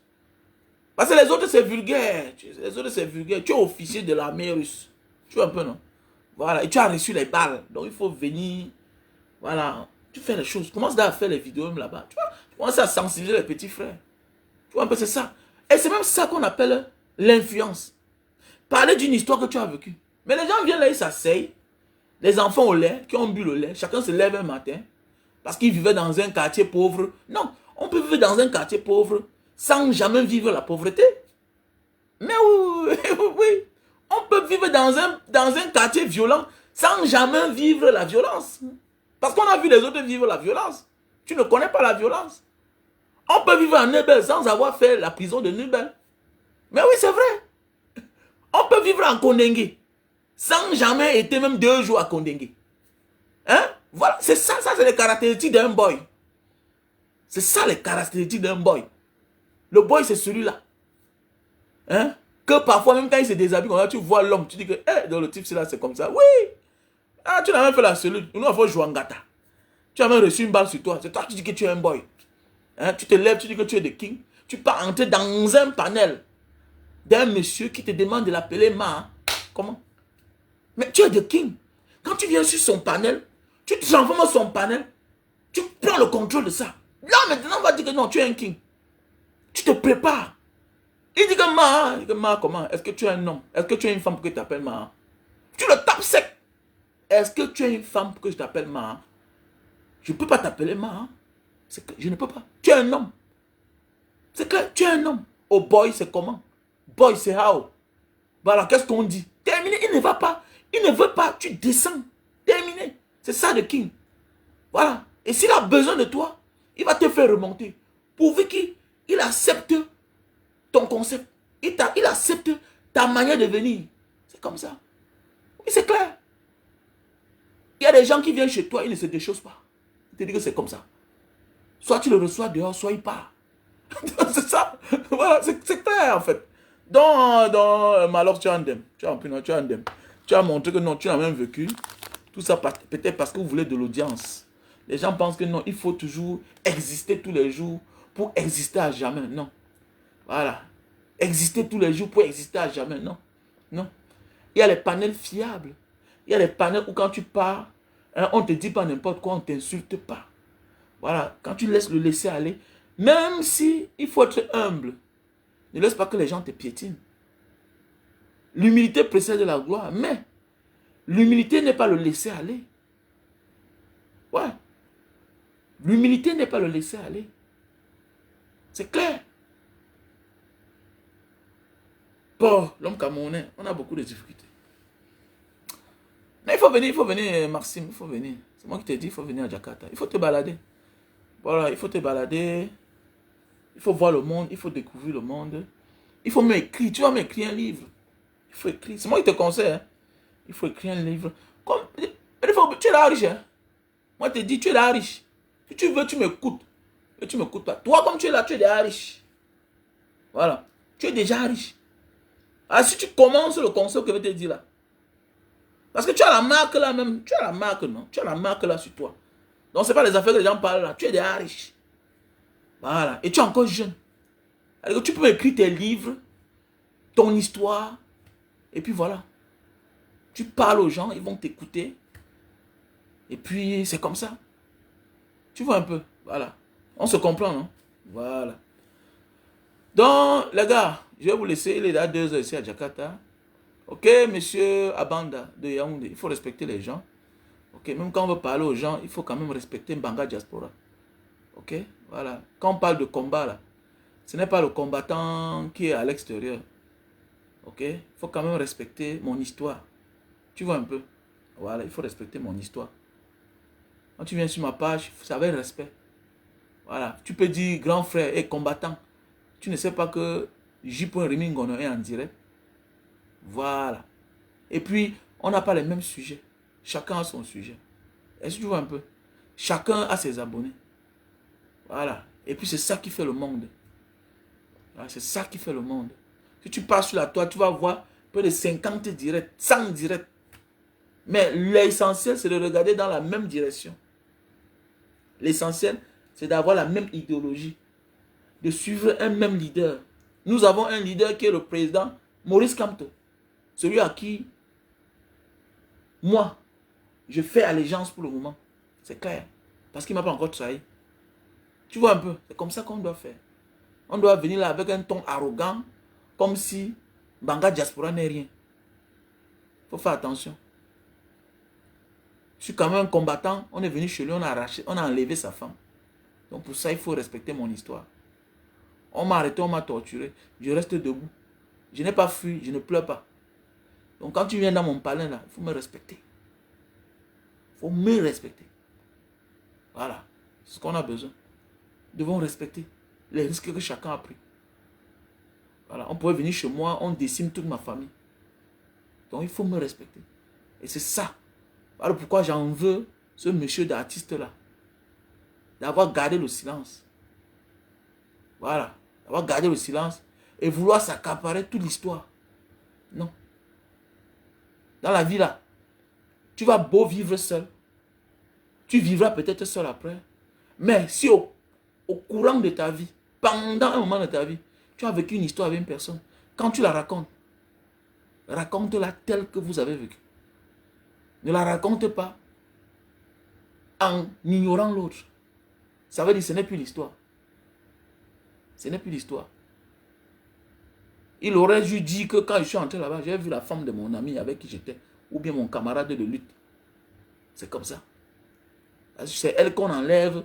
Parce que les autres, c'est vulgaire. Les autres, c'est vulgaire. Tu es officier de l'armée russe. Tu vois un peu, non? Voilà. Et tu as reçu les balles. Donc, il faut venir. Voilà. Tu fais les choses. Commence à faire les vidéos même là-bas. Tu vois? Tu commences à sensibiliser les petits frères. Tu vois un peu, c'est ça. Et c'est même ça qu'on appelle l'influence. Parler d'une histoire que tu as vécue. Mais les gens viennent là, ils s'asseyent. Les enfants au lait, qui ont bu le lait. Chacun se lève un matin. Parce qu'ils vivaient dans un quartier pauvre. Non. On peut vivre dans un quartier pauvre sans jamais vivre la pauvreté. Mais oui. On peut vivre dans un quartier violent sans jamais vivre la violence. Parce qu'on a vu les autres vivre la violence. Tu ne connais pas la violence. On peut vivre en Nubel sans avoir fait la prison de Nubel. Mais oui, c'est vrai. On peut vivre en Kondengé sans jamais être même 2 jours à Kondengé. Hein? Voilà, c'est ça c'est les caractéristiques d'un boy. C'est ça les caractéristiques d'un boy. Le boy, c'est celui-là. Hein? Que parfois, même quand il se déshabille, tu vois l'homme, tu dis que dans le type, c'est comme ça. Oui! Ah, tu n'as même fait la cellule. Nous avons joué en gata. Tu as même reçu une balle sur toi. C'est toi qui dis que tu es un boy. Hein? Tu te lèves, tu dis que tu es the king. Tu pars entrer dans un panel d'un monsieur qui te demande de l'appeler Ma. Comment? Mais tu es the king. Quand tu viens sur son panel, tu transformes son panel, tu prends le contrôle de ça. Là, maintenant, on va dire que non, tu es un king. Tu te prépares. Il dit que Ma, comment? Est-ce que tu es un homme? Est-ce que tu es une femme pour que tu t'appelles Ma? Tu le tapes sec. Est-ce que tu es une femme pour que je t'appelle Ma? Je ne peux pas t'appeler Ma. C'est que je ne peux pas. Tu es un homme. C'est clair, tu es un homme. Oh boy, c'est comment? Boy, c'est how? Voilà, qu'est-ce qu'on dit? Terminé, il ne va pas. Il ne veut pas, tu descends. Terminé. C'est ça le king. Voilà. Et s'il a besoin de toi, il va te faire remonter. Pourvu qu'il accepte ton concept. Il accepte ta manière de venir. C'est comme ça. Oui, c'est clair. Il y a des gens qui viennent chez toi, ils ne se déchaussent pas. Il te dit que c'est comme ça. Soit tu le reçois dehors, soit il part. C'est ça. Voilà, c'est clair en fait. Dans Malheur, tu as un dème. Tu as un dème. Tu as montré que non, tu as même vécu. Tout ça peut-être parce que vous voulez de l'audience. Les gens pensent que non, il faut toujours exister tous les jours pour exister à jamais. Non. Voilà. Exister tous les jours pour exister à jamais. Non. Non. Il y a les panels fiables. Il y a les panels où quand tu pars, hein, on ne te dit pas n'importe quoi, on ne t'insulte pas. Voilà. Quand tu laisses le laisser aller, même si il faut être humble, ne laisse pas que les gens te piétinent. L'humilité précède la gloire, mais l'humilité n'est pas le laisser aller. Ouais. L'humilité n'est pas le laisser aller. C'est clair. Bon, l'homme camerounais, on a beaucoup de difficultés. Mais il faut venir, Maxime, il faut venir. C'est moi qui t'ai dit, il faut venir à Jakarta. Il faut te balader. Voilà, il faut te balader. Il faut voir le monde, il faut découvrir le monde. Il faut m'écrire, tu vas m'écrire un livre. Il faut écrire, c'est moi qui te conseille. Hein. Il faut écrire un livre. Comme, tu es là riche. Hein. Moi, je te dis, tu es là riche. Si tu veux, tu m'écoutes. Mais tu ne m'écoutes pas. Toi, comme tu es là, tu es déjà riche. Voilà. Tu es déjà riche. Alors, si tu commences le conseil que je vais te dire là. Parce que tu as la marque là même. Tu as la marque, non? Tu as la marque là sur toi. Donc, ce n'est pas les affaires que les gens parlent là. Tu es déjà riche. Voilà. Et tu es encore jeune. Alors, tu peux écrire tes livres, ton histoire. Et puis voilà. Tu parles aux gens, ils vont t'écouter. Et puis, c'est comme ça. Tu vois un peu. Voilà. On se comprend, non? Voilà. Donc, les gars, je vais vous laisser. Il est là 2 heures ici à Jakarta. Ok, monsieur Abanda de Yaoundé. Il faut respecter les gens. Ok, même quand on veut parler aux gens, il faut quand même respecter Mbanga Diaspora. Ok, voilà. Quand on parle de combat, là, ce n'est pas le combattant qui est à l'extérieur. Ok, il faut quand même respecter mon histoire. Tu vois un peu? Voilà, il faut respecter mon histoire. Quand tu viens sur ma page, ça va être respect. Voilà, tu peux dire grand frère et combattant. Tu ne sais pas que J. Rimingono est en direct. Voilà. Et puis, on n'a pas les mêmes sujets. Chacun a son sujet. Est-ce que tu vois un peu? Chacun a ses abonnés. Voilà. Et puis, c'est ça qui fait le monde. Voilà, c'est ça qui fait le monde. Si tu passes sur la toile, tu vas voir près de 50 directs, 100 directs. Mais l'essentiel, c'est de regarder dans la même direction. L'essentiel, c'est d'avoir la même idéologie. De suivre un même leader. Nous avons un leader qui est le président Maurice Kamto. Celui à qui, moi, je fais allégeance pour le moment. C'est clair. Parce qu'il ne m'a pas encore trahi. Tu vois un peu, c'est comme ça qu'on doit faire. On doit venir là avec un ton arrogant, comme si Mbanga Diaspora n'est rien. Il faut faire attention. Je suis quand même un combattant. On est venu chez lui, on a arraché, on a enlevé sa femme. Donc pour ça, il faut respecter mon histoire. On m'a arrêté, on m'a torturé. Je reste debout. Je n'ai pas fui, je ne pleure pas. Donc quand tu viens dans mon palais là, il faut me respecter. Il faut me respecter. Voilà. C'est ce qu'on a besoin. Nous devons respecter les risques que chacun a pris. Voilà. On pourrait venir chez moi, on décime toute ma famille. Donc il faut me respecter. Et c'est ça. Voilà pourquoi j'en veux ce monsieur d'artiste là. D'avoir gardé le silence. Voilà. D'avoir gardé le silence et vouloir s'accaparer toute l'histoire. Non. Dans la vie là, tu vas beau vivre seul. Tu vivras peut-être seul après. Mais si au courant de ta vie, pendant un moment de ta vie, tu as vécu une histoire avec une personne, quand tu la racontes, raconte-la telle que vous avez vécu. Ne la raconte pas en ignorant l'autre. Ça veut dire que ce n'est plus l'histoire. Ce n'est plus l'histoire. Il aurait dû dire que quand je suis entré là-bas, j'ai vu la femme de mon ami avec qui j'étais, ou bien mon camarade de lutte. C'est comme ça. C'est elle qu'on enlève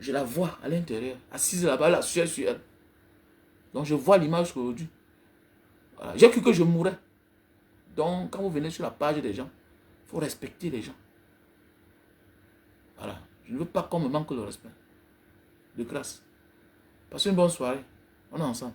Je la vois à l'intérieur, assise là-bas, la sueur sur elle. Donc je vois l'image aujourd'hui. Voilà. J'ai cru que je mourrais. Donc quand vous venez sur la page des gens, il faut respecter les gens. Voilà. Je ne veux pas qu'on me manque le respect. De grâce. Passez une bonne soirée. On est ensemble.